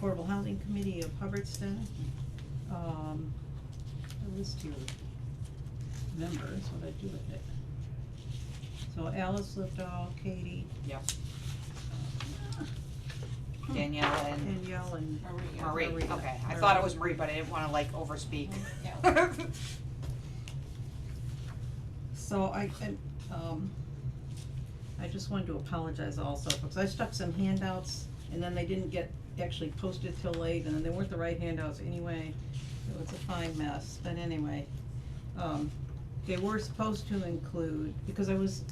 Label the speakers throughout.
Speaker 1: Affordable Housing Committee of Hubbardston. I list your members, what I do with it. So Alice Lipdahl, Katie,
Speaker 2: Yep. Danielle and
Speaker 1: Danielle and
Speaker 2: Marie,
Speaker 1: Maria.
Speaker 2: okay, I thought it was Marie, but I didn't wanna like overspeak.
Speaker 3: Yeah.
Speaker 1: So I just wanted to apologize also, because I stuck some handouts, and then they didn't get actually posted till late, and then they weren't the right handouts anyway. It was a fine mess, but anyway, they were supposed to include, because I was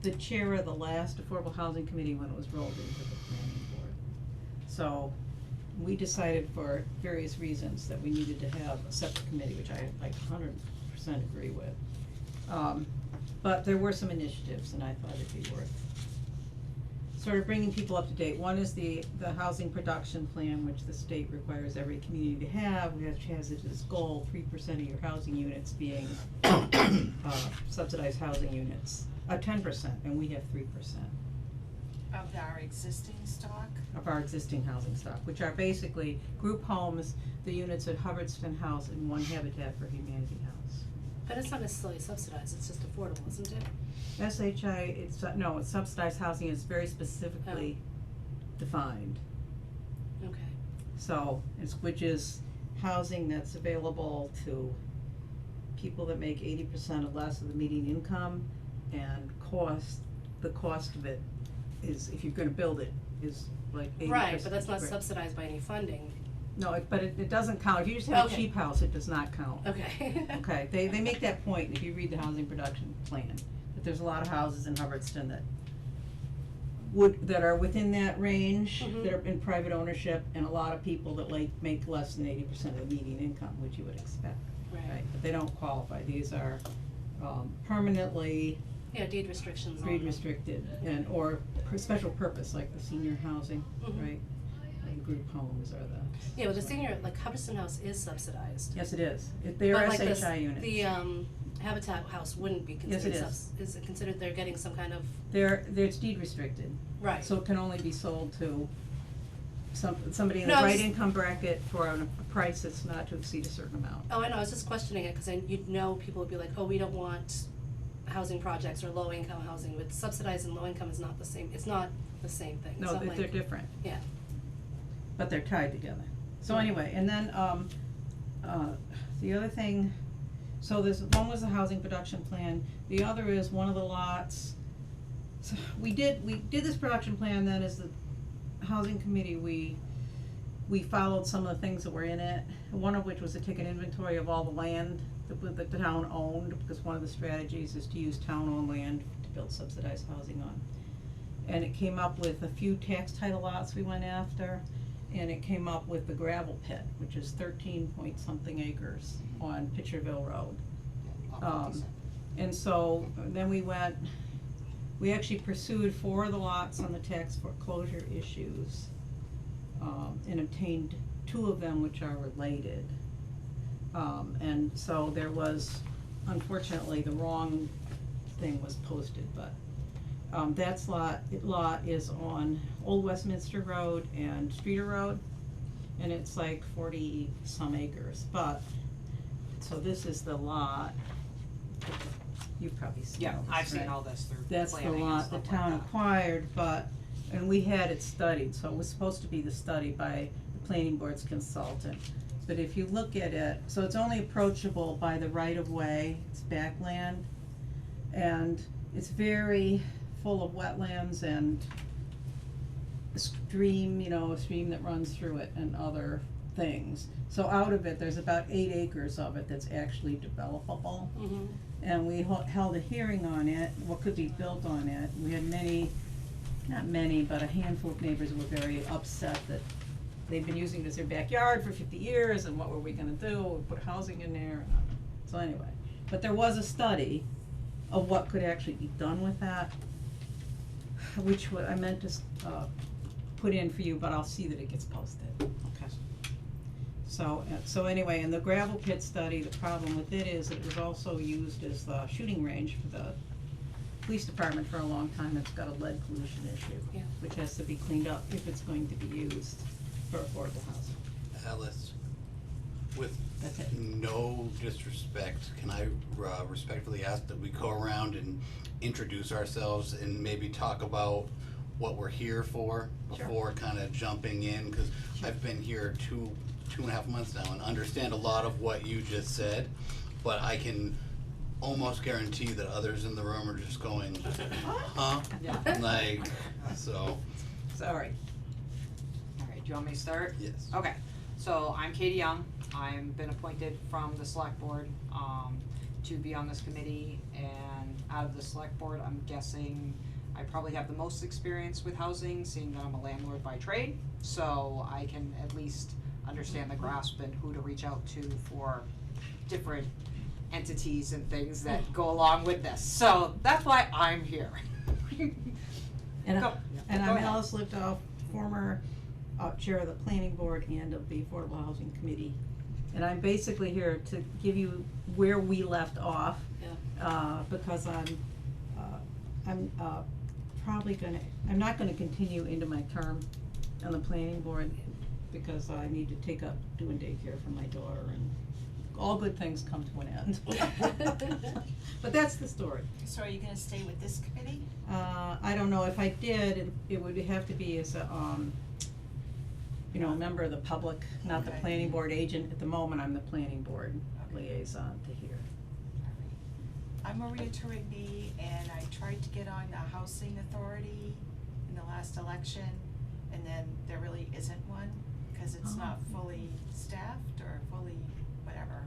Speaker 1: the chair of the last Affordable Housing Committee when it was rolled into the planning board. So, we decided for various reasons that we needed to have a separate committee, which I like 100% agree with. But there were some initiatives, and I thought it'd be worth sort of bringing people up to date. One is the housing production plan, which the state requires every community to have, which has its goal, 3% of your housing units being subsidized housing units, 10%, and we have 3%
Speaker 3: Of our existing stock?
Speaker 1: of our existing housing stock, which are basically group homes, the units at Hubbardston House, and one Habitat for Humanity house.
Speaker 4: But it's not necessarily subsidized, it's just affordable, isn't it?
Speaker 1: SHI, no, it's subsidized housing, is very specifically defined.
Speaker 4: Okay.
Speaker 1: So, which is housing that's available to people that make 80% or less of the median income, and the cost of it is, if you're gonna build it, is like 80%.
Speaker 4: Right, but that's not
Speaker 1: Right.
Speaker 4: subsidized by any funding.
Speaker 1: No, but it doesn't count, if you just have a
Speaker 4: Okay.
Speaker 1: cheap house, it does not count.
Speaker 4: Okay.
Speaker 1: Okay, they make that point if you read the housing production plan, that there's a lot of houses in Hubbardston that are within that range,
Speaker 4: Mhm.
Speaker 1: that are in private ownership, and a lot of people that make less than 80% of the median income, which you would expect, right? But they don't qualify, these are, permanently
Speaker 4: Yeah, deed restrictions on
Speaker 1: deed
Speaker 4: them.
Speaker 1: restricted, or for special purpose, like the senior housing,
Speaker 4: Mhm.
Speaker 1: right? And group homes are the.
Speaker 4: Yeah, but the senior, like Hubbardston House is subsidized.
Speaker 1: Yes, it is, they're
Speaker 4: But like
Speaker 1: SHI units.
Speaker 4: the Habitat House wouldn't be
Speaker 1: Yes, it
Speaker 4: considered
Speaker 1: is.
Speaker 4: is it considered they're getting some kind of,
Speaker 1: It's deed restricted.
Speaker 4: right.
Speaker 1: So it can only be sold to somebody in
Speaker 4: No,
Speaker 1: the
Speaker 4: I
Speaker 1: right
Speaker 4: was-
Speaker 1: income bracket for a price that's not to exceed a certain amount.
Speaker 4: Oh, I know, I was just questioning it, cause you'd know people would be like, oh, we don't want housing projects or low income housing, but subsidized and low income is not the same, it's not the same thing, it's
Speaker 1: No,
Speaker 4: not like.
Speaker 1: they're different,
Speaker 4: Yeah,
Speaker 1: but they're tied together. So
Speaker 4: Right.
Speaker 1: anyway, and then, the other thing, so one was the housing production plan, the other is one of the lots. So we did this production plan, then as the housing committee, we followed some of the things that were in it, one of which was to take an inventory of all the land that the town owned, because one of the strategies is to use town-owned land to build subsidized housing on. And it came up with a few tax title lots we went after, and it came up with the gravel pit, which is 13-point-something acres on Pitcherville Road. And so, then we actually pursued 4 of the lots on the tax foreclosure issues, and obtained 2 of them which are related. And so there was, unfortunately, the wrong thing was posted, but, that's lot is on Old Westminster Road and Streeter Road, and it's like 40-some acres, but, so this is the lot, you've probably seen
Speaker 2: Yeah,
Speaker 1: all this,
Speaker 2: I've seen
Speaker 1: right?
Speaker 2: all this through
Speaker 1: That's the
Speaker 2: planning and
Speaker 1: lot the
Speaker 2: stuff
Speaker 1: town
Speaker 2: like that.
Speaker 1: acquired, and we had it studied, so it was supposed to be the study by the planning board's consultant. But if you look at it, so it's only approachable by the right-of-way, it's backland, and it's very full of wetlands and a stream, a stream that runs through it and other things. So out of it, there's about 8 acres of it that's actually developable.
Speaker 4: mhm,
Speaker 1: And we held a hearing on it, what could be built on it. We had not many, but a handful of neighbors who were very upset that they've been using it as their backyard for 50 years, and what were we gonna do, we put housing in there, so anyway. But there was a study of what could actually be done with that, which I meant to, put in for you, but I'll see that it gets posted.
Speaker 2: Okay.
Speaker 1: So anyway, in the gravel pit study, the problem with it is that it was also used as the shooting range for the police department for a long time. It's got a lead pollution issue,
Speaker 4: Yeah.
Speaker 1: which has to be cleaned up if it's going to be used. for affordable housing.
Speaker 5: Alice, with
Speaker 1: That's it.
Speaker 5: no disrespect, can I respectfully ask that we go around and introduce ourselves and maybe talk about what we're here for
Speaker 1: Sure.
Speaker 5: before kinda jumping in, cause I've been here two and a half months now and understand a lot of what you just said, but I can almost guarantee that others in the room are just going, huh?
Speaker 2: Yeah.
Speaker 5: Like, so,
Speaker 1: Sorry.
Speaker 2: Alright, do you want me to start?
Speaker 5: yes.
Speaker 2: Okay, so I'm Katie Young, I've been appointed from the select board, to be on this committee, and out of the select board, I'm guessing I probably have the most experience with housing, seeing that I'm a landlord by trade, so I can at least understand the grasp and who to reach out to for different entities and things that go along with this, so that's why I'm here.
Speaker 1: And
Speaker 2: Go.
Speaker 1: and
Speaker 2: Go
Speaker 1: I'm
Speaker 2: ahead.
Speaker 1: Alice Lichtoff, former chair of the planning board and of the Affordable Housing Committee. And I'm basically here to give you where we left off, because I'm probably I'm not gonna continue into my term on the planning board because I need to take up doing daycare for my daughter, and all good things come to an end. But that's the story.
Speaker 3: So are you gonna stay with this committee?
Speaker 1: I don't know, if I did, it would have to be as a, a member of the public, not the
Speaker 3: Okay.
Speaker 1: planning board agent. At the moment, I'm the planning board liaison to here.
Speaker 3: I'm Maria Torigny, and I tried to get on the housing authority in the last election, and then there really isn't one, cause it's not fully staffed or fully whatever.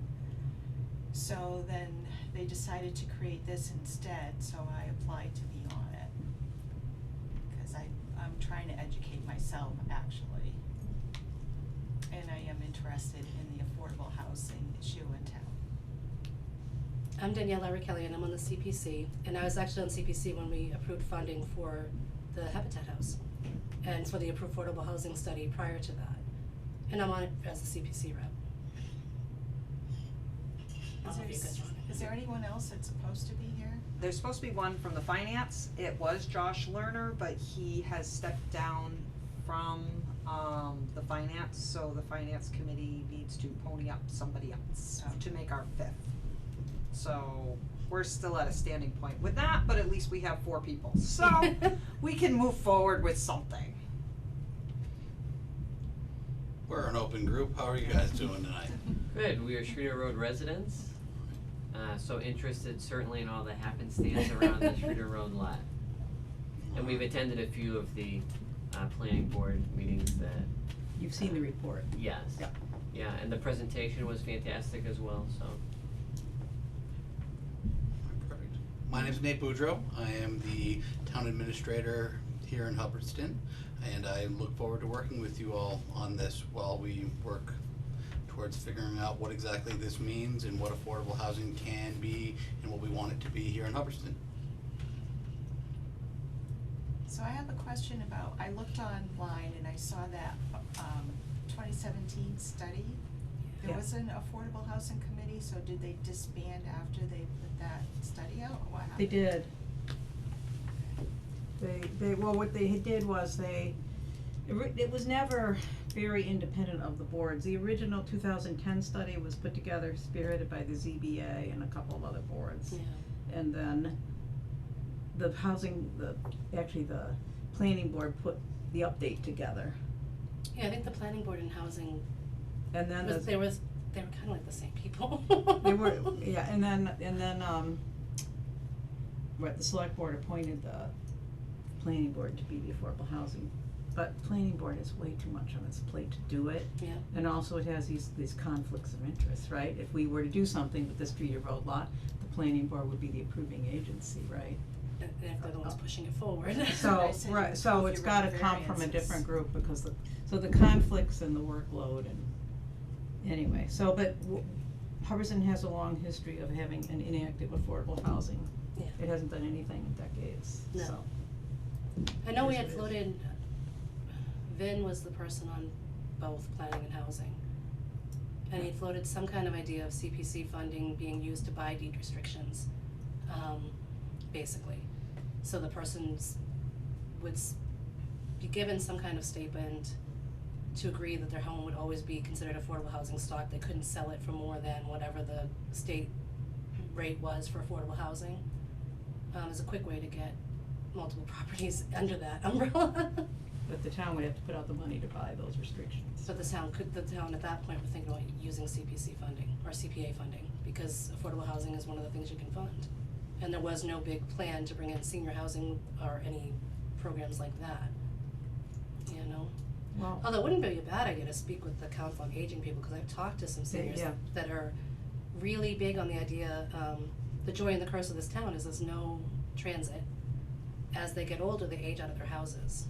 Speaker 3: So then they decided to create this instead, so I applied to be on it. Cause I'm trying to educate myself, actually. And I am interested in the affordable housing issue in town.
Speaker 4: I'm Danielle Larry-Kelly, and I'm on the CPC, and I was actually on CPC when we approved funding for the Habitat House and for the affordable housing study prior to that. And I'm on it as a CPC rep. I don't know if you guys want it.
Speaker 3: Is there anyone else that's supposed to be here?
Speaker 2: There's supposed to be one from the finance, it was Josh Lerner, but he has stepped down from, the finance, so the finance committee needs to pony up somebody else to make our fifth. So, we're still at a standing point with that, but at least we have 4 people, so we can move forward with something.
Speaker 5: We're an open group, how are you guys doing tonight?
Speaker 6: Good, we are Streeter Road residents, so interested certainly in all the happenstance around the Streeter Road lot. And we've attended a few of the, planning board meetings that,
Speaker 1: You've seen the report.
Speaker 6: yes.
Speaker 1: Yeah.
Speaker 6: Yeah, and the presentation was fantastic as well, so.
Speaker 5: Perfect. My name's Nate Boudreau. I am the town administrator here in Hubbardston, and I look forward to working with you all on this while we work towards figuring out what exactly this means and what affordable housing can be and what we want it to be here in Hubbardston.
Speaker 3: So I have a question about, I looked online and I saw that, 2017 study. There
Speaker 1: Yeah.
Speaker 3: was an affordable housing committee, so did they disband after they put that study out, or what happened?
Speaker 1: They did. What they did was it was never very independent of the boards. The original 2010 study was put together, spearheaded by the ZBA and a couple of other boards.
Speaker 4: Yeah.
Speaker 1: And then the planning board put the update together.
Speaker 4: Yeah, I think the planning board and housing,
Speaker 1: And then
Speaker 4: they were kinda like the same people.
Speaker 1: they were, yeah, and then, the select board appointed the planning board to be the affordable housing. But planning board has way too much on its plate to do it.
Speaker 4: Yeah.
Speaker 1: And also it has these conflicts of interest, right? If we were to do something with the Streeter Road lot, the planning board would be the approving agency, right?
Speaker 4: And if they're the ones pushing it forward.
Speaker 1: So,
Speaker 3: I said
Speaker 1: right,
Speaker 3: you
Speaker 1: so
Speaker 3: approve
Speaker 1: it's
Speaker 3: your
Speaker 1: gotta come from a
Speaker 3: variances.
Speaker 1: different group because the conflicts and the workload and, anyway, so, but Hubbardston has a long history of having an inactive affordable housing.
Speaker 4: Yeah.
Speaker 1: It hasn't done anything in decades,
Speaker 4: No.
Speaker 1: so.
Speaker 4: I know we
Speaker 1: Yes,
Speaker 4: had
Speaker 1: it is.
Speaker 4: floated, Vin was the person on both planning and housing. And he floated some kind of idea of CPC funding being used to buy deed restrictions, basically. So the persons would be given some kind of stipend to agree that their home would always be considered affordable housing stock. They couldn't sell it for more than whatever the state rate was for affordable housing. Is a quick way to get multiple properties under that umbrella.
Speaker 1: But the town would have to put out the money to buy those restrictions.
Speaker 4: So the town at that point would think about using CPC funding or CPA funding, because affordable housing is one of the things you can fund. And there was no big plan to bring in senior housing or any programs like that, you know?
Speaker 1: Well,
Speaker 4: Although it wouldn't be a bad idea to speak with the Council on Aging people, cause I've talked to some seniors
Speaker 1: yeah.
Speaker 4: that are really big on the idea, the joy and the curse of this town is there's no transit. As they get older, they age out of their houses,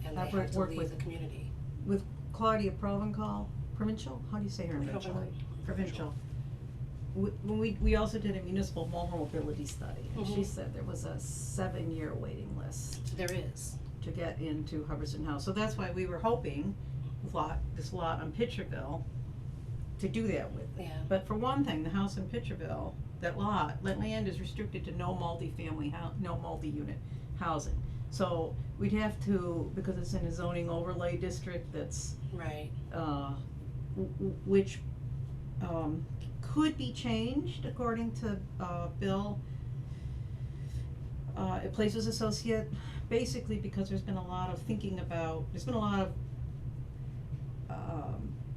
Speaker 4: and they
Speaker 1: I've
Speaker 4: have to
Speaker 1: worked
Speaker 4: leave
Speaker 1: with-
Speaker 4: the community.
Speaker 1: with Claudia Provencal, how do you say her name? Provincial. When we also did a municipal mobility study, and she
Speaker 4: Mhm.
Speaker 1: said there was a 7-year waiting list
Speaker 4: There is.
Speaker 1: to get into Hubbardston House. So that's why we were hoping this lot on Pitcherville to do that with.
Speaker 4: Yeah.
Speaker 1: But for one thing, the house in Pitcherville, that land is restricted to no multifamily no multi-unit housing. So we'd have to, because it's in a zoning overlay district that's,
Speaker 4: Right.
Speaker 1: which, could be changed according to, Bill. A Places Associate, basically because there's been a lot of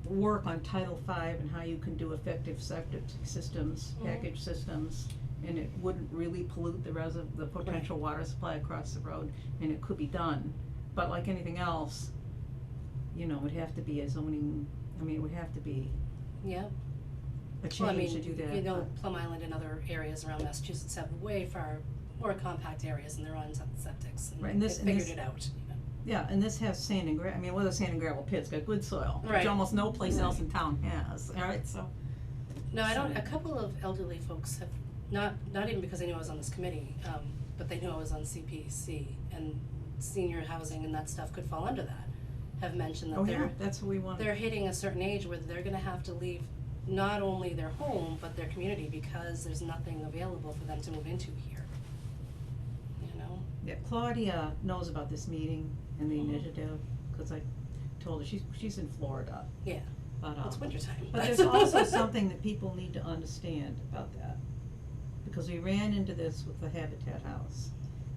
Speaker 1: work on Title V and how you can do effective septic systems,
Speaker 4: Mhm.
Speaker 1: package systems, and it wouldn't really pollute the potential water supply across the road, and it could be done. But like anything else, it'd have to be a zoning, it would have to be
Speaker 4: Yeah.
Speaker 1: a
Speaker 4: Well, I
Speaker 1: change
Speaker 4: mean,
Speaker 1: to do that.
Speaker 4: you know, Plum Island and other areas around Massachusetts have way far more compact areas, and they're on septics,
Speaker 1: Right, and
Speaker 4: and they
Speaker 1: this- and
Speaker 4: figured
Speaker 1: this-
Speaker 4: it out, you know.
Speaker 1: Yeah, and this has sand and a sand and gravel pit, it's got good soil, which
Speaker 4: Right.
Speaker 1: almost no place else in town has, alright, so.
Speaker 4: No, I don't,
Speaker 1: So-
Speaker 4: a couple of elderly folks have, not even because they knew I was on this committee, but they knew I was on CPC, and senior housing and that stuff could fall under that, have mentioned that
Speaker 1: Oh, yeah,
Speaker 4: they're,
Speaker 1: that's what we want.
Speaker 4: they're hitting a certain age where they're gonna have to leave not only their home, but their community, because there's nothing available for them to move into here. You know?
Speaker 1: Yeah, Claudia knows about this meeting and the
Speaker 4: Mhm.
Speaker 1: initiative, cause I told her, she's in Florida,
Speaker 4: Yeah,
Speaker 1: but,
Speaker 4: it's wintertime.
Speaker 1: but there's also something that people need to understand about that, because we ran into this with the Habitat House.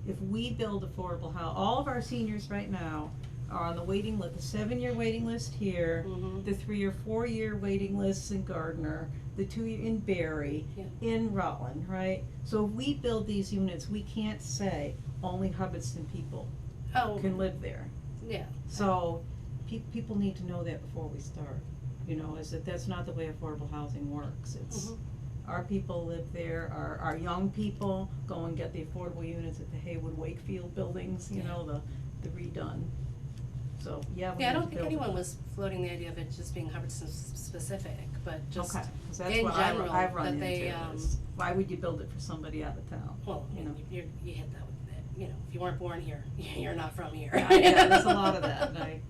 Speaker 1: If we build affordable all of our seniors right now are on the waiting list, the 7-year waiting list here,
Speaker 4: Mhm.
Speaker 1: the 3 or 4-year waiting lists in Gardner, the 2-year in Barry,
Speaker 4: Yeah.
Speaker 1: in Rutland, right? So if we build these units, we can't say only Hubbardston people
Speaker 4: Oh,
Speaker 1: can live there.
Speaker 4: yeah.
Speaker 1: So, people need to know that before we start, is that that's not the way affordable housing works. It's,
Speaker 4: Mhm.
Speaker 1: our people live there, our young people go and get the affordable units at the Haywood Wakefield buildings, the redone. So, yeah, we
Speaker 4: Yeah, I
Speaker 1: need
Speaker 4: don't
Speaker 1: to
Speaker 4: think
Speaker 1: build
Speaker 4: anyone
Speaker 1: it.
Speaker 4: was floating the idea of it just being Hubbardston specific, but just
Speaker 1: Okay, 'cause that's
Speaker 4: in
Speaker 1: what
Speaker 4: general,
Speaker 1: I've run
Speaker 4: that
Speaker 1: into
Speaker 4: they,
Speaker 1: is, why would you build it for somebody out of town?
Speaker 4: well, I mean, you hit that with it, if you weren't born here, you're not from here.
Speaker 1: Yeah, there's a lot of that, and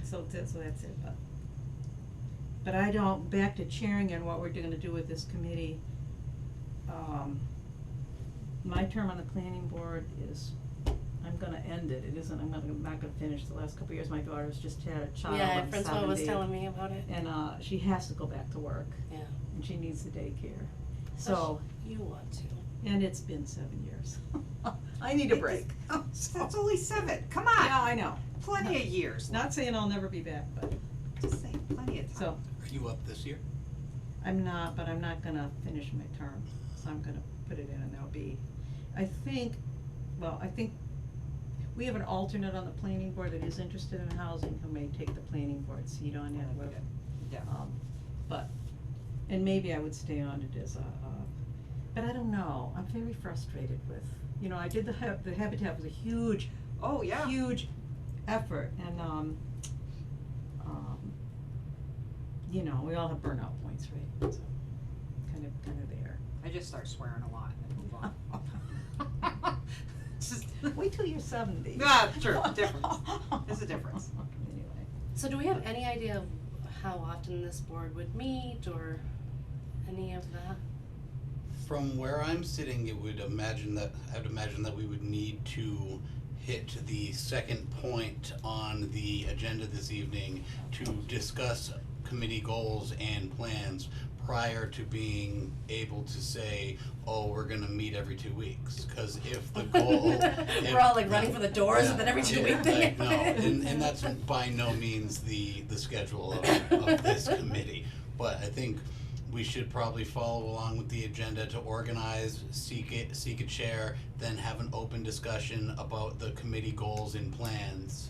Speaker 1: so that's it, but I don't, back to chairing and what we're gonna do with this committee, my term on the planning board is, I'm gonna end it, I'm not gonna finish. The last couple of years, my daughter's just had a child,
Speaker 4: Yeah,
Speaker 1: I'm
Speaker 4: Francois was
Speaker 1: 70,
Speaker 4: telling me about it,
Speaker 1: and, she has to go back to work,
Speaker 4: yeah.
Speaker 1: and she needs the daycare, so,
Speaker 4: You want to.
Speaker 1: and it's been 7 years. I need a break.
Speaker 2: That's only 7, come
Speaker 1: Yeah,
Speaker 2: on,
Speaker 1: I know.
Speaker 2: plenty of years,
Speaker 1: Not saying I'll never be back, but,
Speaker 2: just saying, plenty of time.
Speaker 1: so,
Speaker 5: Are you up this year?
Speaker 1: I'm not, but I'm not gonna finish my term, so I'm gonna put it in and there'll be, I think we have an alternate on the planning board that is interested in housing, who may take the planning board seat on it, with,
Speaker 2: Yeah.
Speaker 1: but, and maybe I would stay on it as but I don't know, I'm very frustrated with, I did the Habitat was a huge,
Speaker 2: Oh, yeah.
Speaker 1: huge effort, and, we all have burnout points, right, so, kind of there.
Speaker 2: I just start swearing a lot and then move on. Just,
Speaker 1: Wait till you're 70.
Speaker 2: Ah, true, difference. There's a difference.
Speaker 1: Anyway,
Speaker 4: So do we have any idea of how often this board would meet, or any of that?
Speaker 5: From where I'm sitting, I'd imagine that we would need to hit the second point on the agenda this evening to discuss committee goals and plans prior to being able to say, oh, we're gonna meet every 2 weeks, cause if the goal.
Speaker 4: We're all like running for the doors and then every 2 weeks thing.
Speaker 5: Like, no, and that's by no means the schedule of this committee, but I think we should probably follow along with the agenda to organize, seek a chair, then have an open discussion about the committee goals and plans.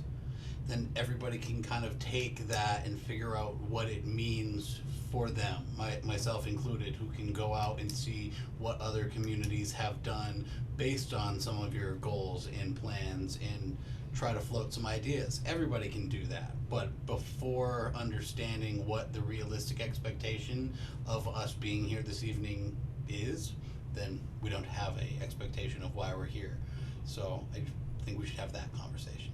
Speaker 5: Then everybody can kind of take that and figure out what it means for them, myself included, who can go out and see what other communities have done based on some of your goals and plans and try to float some ideas. Everybody can do that, but before understanding what the realistic expectation of us being here this evening is, then we don't have a expectation of why we're here. So I think we should have that conversation.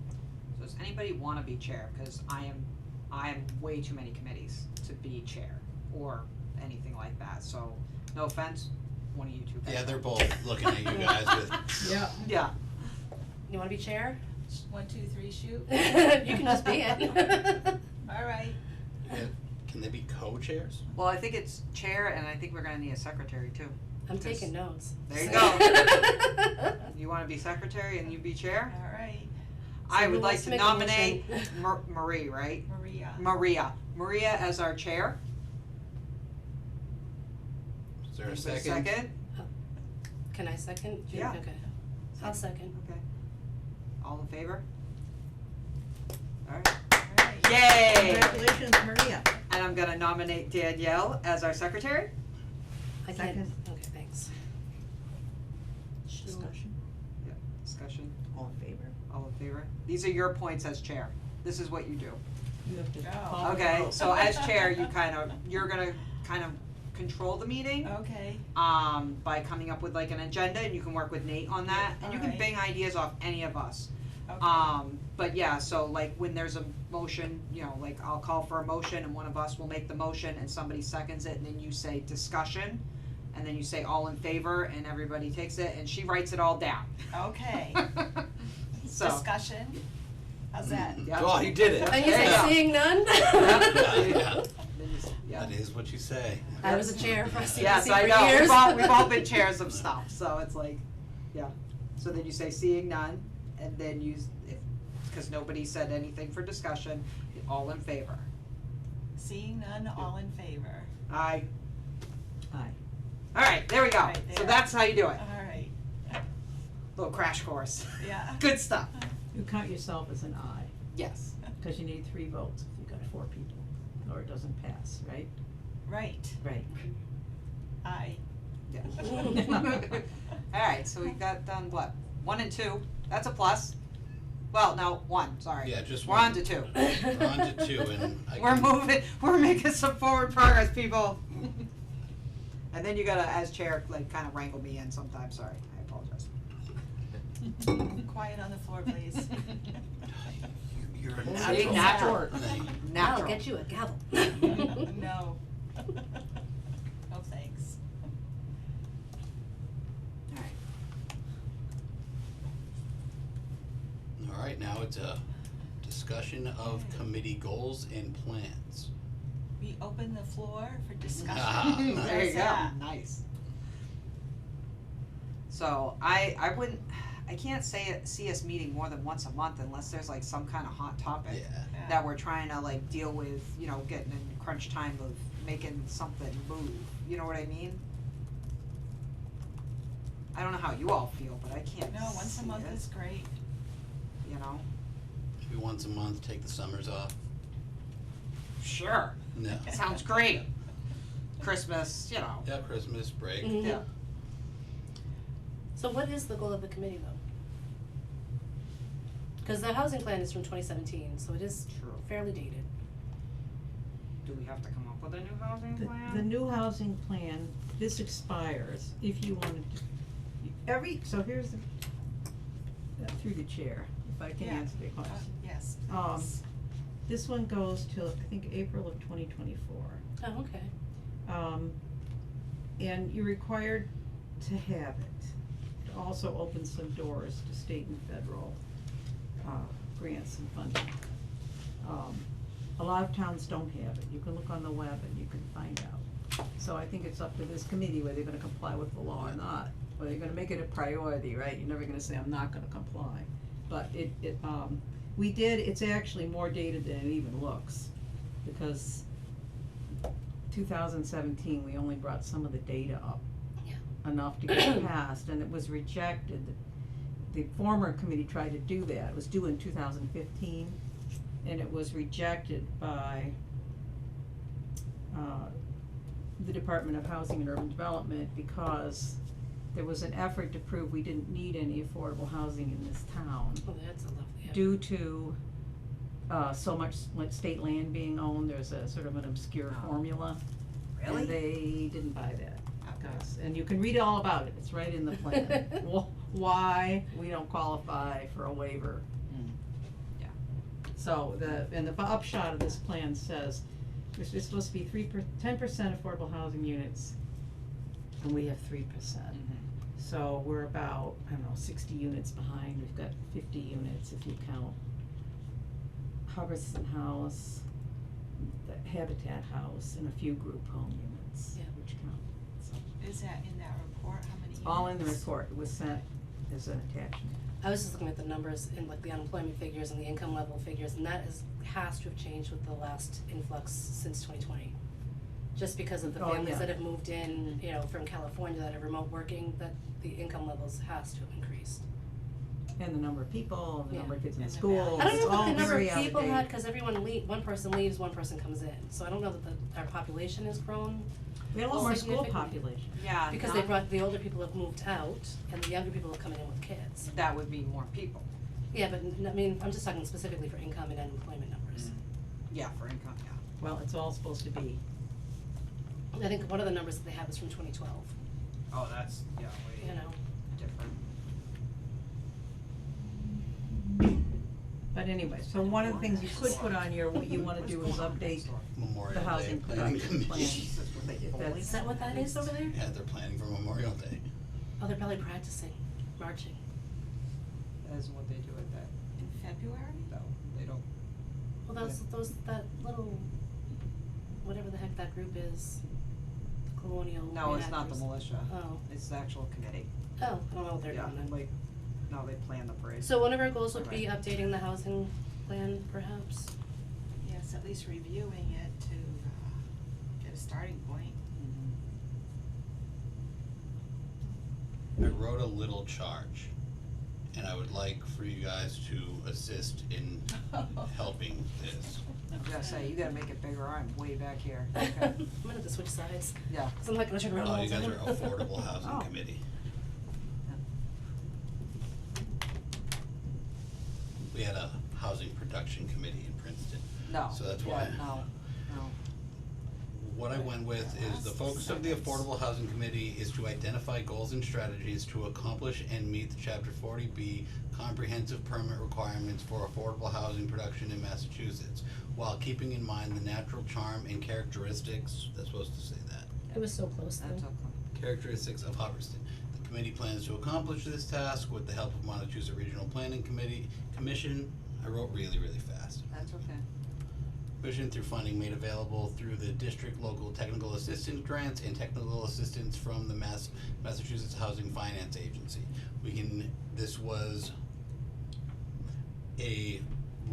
Speaker 2: So does anybody wanna be chair? Cause I am way too many committees to be chair or anything like that, so no offense, one of you two.
Speaker 5: Yeah, they're both looking at you guys with.
Speaker 1: Yeah.
Speaker 2: Yeah,
Speaker 4: You wanna be chair?
Speaker 3: 1, 2, 3, shoot.
Speaker 4: You can just be it.
Speaker 3: Alright.
Speaker 5: Yeah, can they be co-chairs?
Speaker 2: well, I think it's chair and I think we're gonna need a secretary too.
Speaker 4: I'm taking notes.
Speaker 2: There you go. You wanna be secretary and you be chair?
Speaker 3: Alright.
Speaker 2: I
Speaker 4: who
Speaker 2: would like
Speaker 4: wants to
Speaker 2: to
Speaker 4: make a
Speaker 2: nominate
Speaker 4: motion?
Speaker 2: Marie, right?
Speaker 3: Maria.
Speaker 2: Maria as our chair.
Speaker 5: Is there a
Speaker 2: Is there
Speaker 5: second?
Speaker 4: Can I second?
Speaker 2: Yeah.
Speaker 4: Okay. I'll second.
Speaker 2: Okay. All in favor? Alright.
Speaker 3: Alright.
Speaker 2: Yay!
Speaker 1: Congratulations, Maria.
Speaker 2: And I'm gonna nominate Danielle as our secretary.
Speaker 4: I can't,
Speaker 1: Second.
Speaker 4: okay, thanks.
Speaker 1: Discussion,
Speaker 2: Discussion,
Speaker 1: all in favor?
Speaker 2: all in favor? These are your points as chair. This is what you do.
Speaker 1: You have to
Speaker 3: Oh.
Speaker 1: follow the
Speaker 2: Okay,
Speaker 1: rules.
Speaker 2: so as chair, you're gonna kind of control the meeting,
Speaker 3: Okay.
Speaker 2: by coming up with like an agenda, and you can work with Nate on that, and you can
Speaker 3: Alright.
Speaker 2: bang ideas off any of us.
Speaker 3: Okay.
Speaker 2: But yeah, so like when there's a motion, you know, like I'll call for a motion and one of us will make the motion and somebody seconds it and then you say discussion. And then you say all in favor and everybody takes it and she writes it all down.
Speaker 3: Okay.
Speaker 2: So,
Speaker 3: Discussion. How's that?
Speaker 2: yeah.
Speaker 5: Oh, he did it.
Speaker 4: And you
Speaker 2: There you
Speaker 4: say
Speaker 2: go.
Speaker 4: seeing none?
Speaker 5: Yeah,
Speaker 2: Then you s- yeah.
Speaker 5: that is what you say.
Speaker 4: I was a chair for CPC
Speaker 2: Yes,
Speaker 4: for
Speaker 2: I know,
Speaker 4: years.
Speaker 2: we've all been chairs of stuff, so it's like, yeah. So then you say seeing none and then cause nobody said anything for discussion, all in favor.
Speaker 3: Seeing none, all in favor.
Speaker 2: Aye.
Speaker 1: Aye.
Speaker 2: Alright, there we go.
Speaker 3: Right
Speaker 2: So
Speaker 3: there.
Speaker 2: that's how you do it.
Speaker 3: Alright.
Speaker 2: Little crash course.
Speaker 3: Yeah.
Speaker 2: Good stuff.
Speaker 1: You count yourself as an aye,
Speaker 2: Yes.
Speaker 1: cause you need 3 votes if you've got 4 people, or it doesn't pass, right?
Speaker 3: Right.
Speaker 1: Right.
Speaker 3: Aye.
Speaker 2: Yeah. Alright, so we got done what? 1 and 2. That's a plus. Well, no, 1, sorry.
Speaker 5: Yeah, just
Speaker 2: We're
Speaker 5: one.
Speaker 2: on to 2.
Speaker 5: We're on to 2 and I
Speaker 2: We're
Speaker 5: can-
Speaker 2: moving, we're making some forward progress, people. And then you gotta, as chair, like kinda wrangle me in sometimes, sorry, I apologize.
Speaker 3: Quiet on the floor, please.
Speaker 5: You're a
Speaker 2: See,
Speaker 5: natural.
Speaker 2: natural.
Speaker 4: I'll
Speaker 2: Natural.
Speaker 4: get you a gavel.
Speaker 3: No. No thanks.
Speaker 2: Alright.
Speaker 5: Alright, now it's a discussion of committee goals and plans.
Speaker 3: We open the floor for discussion.
Speaker 5: Ah,
Speaker 2: There you
Speaker 3: How's
Speaker 2: go,
Speaker 3: that?
Speaker 2: nice. So I wouldn't, I can't see us meeting more than once a month unless there's like some kind of hot topic.
Speaker 5: Yeah.
Speaker 3: Yeah.
Speaker 2: That we're trying to like deal with, you know, getting in crunch time of making something move, you know what I mean? I don't know how you all feel, but I can't
Speaker 3: No, once a
Speaker 2: see
Speaker 3: month
Speaker 2: it,
Speaker 3: is great.
Speaker 2: you know?
Speaker 5: Maybe once a month, take the summers off.
Speaker 2: Sure,
Speaker 5: No.
Speaker 2: sounds great. Christmas, you know,
Speaker 5: Yeah, Christmas break.
Speaker 4: Mhm.
Speaker 2: yeah.
Speaker 4: So what is the goal of the committee though? Cause the housing plan is from 2017, so it is
Speaker 2: True.
Speaker 4: fairly dated.
Speaker 2: Do we have to come up with a new housing plan?
Speaker 1: The new housing plan, this expires if you wanted to, so here's the, through the chair, if I can
Speaker 3: Yeah.
Speaker 1: answer your question.
Speaker 3: Yes,
Speaker 1: Um,
Speaker 3: please.
Speaker 1: This one goes till, I think, April of 2024.
Speaker 4: Oh, okay.
Speaker 1: And you're required to have it. also open some doors to state and federal, grants and funding. A lot of towns don't have it, you can look on the web and you can find out. So I think it's up to this committee whether they're gonna comply with the law or not, or they're gonna make it a priority, right? You're never gonna say, I'm not gonna comply. But it's actually more dated than it even looks, because 2017, we only brought some of the data up.
Speaker 4: Yeah.
Speaker 1: Enough to get it passed, and it was rejected. The former committee tried to do that, it was due in 2015, and it was rejected by, the Department of Housing and Urban Development, because there was an effort to prove we didn't need any affordable housing in this town
Speaker 4: Oh, that's a lovely. Yeah.
Speaker 1: due to so much state land being owned. There's a sort of an obscure formula.
Speaker 3: Really?
Speaker 1: And they didn't buy that,
Speaker 3: Okay.
Speaker 1: guys, and you can read all about it, it's right in the plan. Why we don't qualify for a waiver.
Speaker 2: Yeah.
Speaker 1: So the upshot of this plan says, there's supposed to be 10% affordable housing units, and we have 3%. So we're about, I don't know, 60 units behind, we've got 50 units if you count Hubbardston House, the Habitat House, and a few group home units,
Speaker 4: Yeah.
Speaker 1: which count, so.
Speaker 3: Is that in that report, how many units?
Speaker 1: All in the report, it was sent as an attachment.
Speaker 4: I was just looking at the numbers in like the unemployment figures and the income level figures, and that has to have changed with the last influx since 2020. Just because of the
Speaker 1: Oh,
Speaker 4: families
Speaker 1: yeah.
Speaker 4: that have moved in, you know, from California that are remote working, that the income levels has to have increased.
Speaker 1: And the number of people, the
Speaker 4: Yeah.
Speaker 1: number of kids in
Speaker 3: And the
Speaker 1: school,
Speaker 3: value.
Speaker 4: I don't
Speaker 1: it's
Speaker 4: know what
Speaker 1: all
Speaker 4: the number
Speaker 1: very
Speaker 4: of
Speaker 1: out
Speaker 4: people
Speaker 1: date.
Speaker 4: had, cause one person leaves, one person comes in, so I don't know that our population has grown.
Speaker 1: We had a lot more school
Speaker 4: Significantly.
Speaker 1: population.
Speaker 2: Yeah,
Speaker 4: Because they brought, the older people have moved out, and the younger people are coming in with kids.
Speaker 2: that would be more people.
Speaker 4: Yeah, but I mean, I'm just talking specifically for income and unemployment numbers.
Speaker 2: Yeah, for income, yeah.
Speaker 1: Well, it's all supposed to be.
Speaker 4: I think one of the numbers that they have is from 2012,
Speaker 2: Oh, that's, yeah,
Speaker 4: you know.
Speaker 2: different.
Speaker 1: But anyway, so one of the things you could put on your, what you wanna do is update
Speaker 5: Memorial
Speaker 1: the
Speaker 5: Day
Speaker 1: housing
Speaker 5: planning
Speaker 1: production plan.
Speaker 5: committee.
Speaker 1: If that's-
Speaker 4: Is that what that is over there?
Speaker 5: Yeah, they're planning for Memorial Day.
Speaker 4: Oh, they're probably practicing, marching.
Speaker 2: That isn't what they do at that,
Speaker 3: In February?
Speaker 2: no, they don't.
Speaker 4: Well, that little, whatever the heck that group is, colonial
Speaker 2: No, it's not the
Speaker 4: reenactors.
Speaker 2: militia,
Speaker 4: Oh,
Speaker 2: it's the actual committee.
Speaker 4: I don't know what they're
Speaker 2: Yeah,
Speaker 4: doing then.
Speaker 2: like, no, they plan the parade.
Speaker 4: So one of our goals would be updating the housing plan, perhaps?
Speaker 3: Yes, at least reviewing it to, get a starting point.
Speaker 5: I wrote a little charge, and I would like for you guys to assist in helping this.
Speaker 2: I was gonna say, you gotta make it bigger, I'm way back here,
Speaker 4: I'm
Speaker 2: okay,
Speaker 4: gonna have to switch sides,
Speaker 2: yeah.
Speaker 4: cause I'm not gonna turn around all
Speaker 5: Oh,
Speaker 4: the
Speaker 5: you
Speaker 4: time.
Speaker 5: guys are Affordable Housing
Speaker 1: Oh.
Speaker 5: Committee. We had a housing production committee in Princeton.
Speaker 2: No,
Speaker 5: So that's
Speaker 2: yeah,
Speaker 5: why.
Speaker 2: no.
Speaker 5: What I went with is the focus of the Affordable Housing Committee is to identify goals and strategies to accomplish and meet the Chapter 40B comprehensive permit requirements for affordable housing production in Massachusetts, while keeping in mind the natural charm and characteristics, that's supposed to say that,
Speaker 4: It was so close though.
Speaker 2: That's okay.
Speaker 5: characteristics of Hubbardston. The committee plans to accomplish this task with the help of Montechusett Regional Planning Commission. I wrote really, really fast.
Speaker 2: That's okay.
Speaker 5: Commission through funding made available through the district local technical assistance grants and technical assistance from the Massachusetts Housing Finance Agency. This was a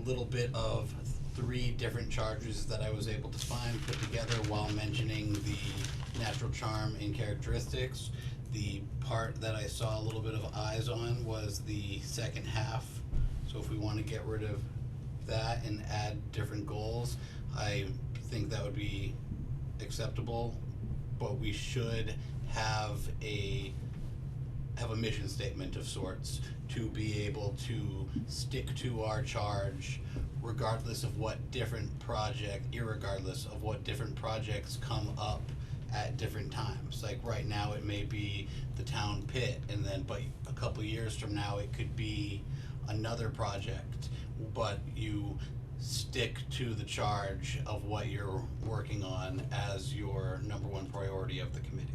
Speaker 5: little bit of 3 different charges that I was able to find, put together while mentioning the natural charm and characteristics. The part that I saw a little bit of eyes on was the second half, so if we wanna get rid of that and add different goals, I think that would be acceptable, but we should have a mission statement of sorts to be able to stick to our charge irregardless of what different projects come up at different times. Like right now it may be the town pit, and then but a couple years from now it could be another project, but you stick to the charge of what you're working on as your number one priority of the committee.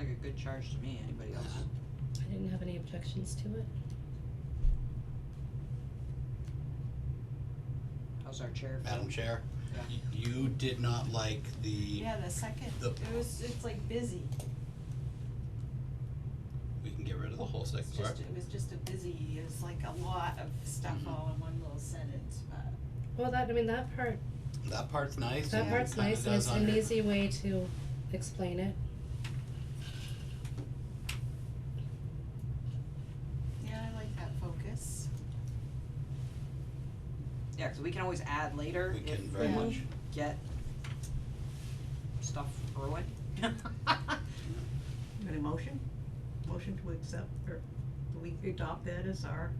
Speaker 2: like a good charge to me, anybody else?
Speaker 4: I didn't have any objections to it.
Speaker 2: How's our chair feel?
Speaker 5: Madam Chair,
Speaker 2: Yeah.
Speaker 5: you did not like the,
Speaker 3: Yeah, the second, it's like busy,
Speaker 5: we can get rid of the whole second part.
Speaker 3: it was just a busy, it was like a lot of stuff
Speaker 5: Mhm.
Speaker 3: all in one little sentence, but.
Speaker 4: Well, that part,
Speaker 5: That part's nice.
Speaker 4: that
Speaker 5: and
Speaker 4: part's
Speaker 5: kinda
Speaker 4: nice, and
Speaker 5: does
Speaker 4: it's an
Speaker 5: under-
Speaker 4: easy way to explain it.
Speaker 3: Yeah, I like that focus.
Speaker 2: Yeah, cause we can always add later
Speaker 5: We
Speaker 2: if
Speaker 5: can very
Speaker 3: Yeah.
Speaker 5: much.
Speaker 2: get stuff brewing.
Speaker 1: Any motion? Motion to accept, or do we adopt that as our,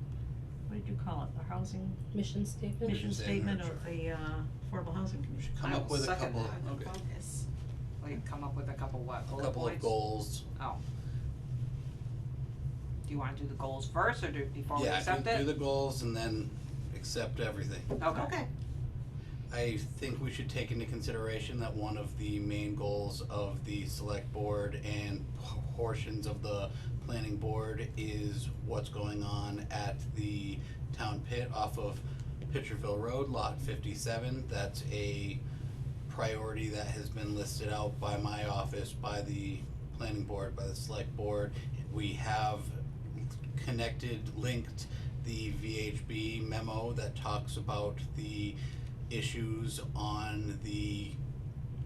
Speaker 1: what did you call it, the housing
Speaker 4: Mission statement?
Speaker 1: mission statement of the, Affordable Housing
Speaker 5: We
Speaker 1: Commission?
Speaker 5: should come
Speaker 2: I
Speaker 5: up
Speaker 2: will
Speaker 5: with a
Speaker 2: second
Speaker 5: couple,
Speaker 2: that.
Speaker 5: okay,
Speaker 3: Focus.
Speaker 2: Like come up with a couple what,
Speaker 5: a
Speaker 2: bullet
Speaker 5: couple of
Speaker 2: points?
Speaker 5: goals.
Speaker 2: Oh. Do you wanna do the goals first, or before we accept
Speaker 5: Yeah,
Speaker 2: it?
Speaker 5: do the goals and then accept everything.
Speaker 2: Okay.
Speaker 5: I think we should take into consideration that one of the main goals of the select board and portions of the planning board is what's going on at the town pit off of Pitcherville Road, lot 57. That's a priority that has been listed out by my office, by the planning board, by the select board. We have linked the VHB memo that talks about the issues on the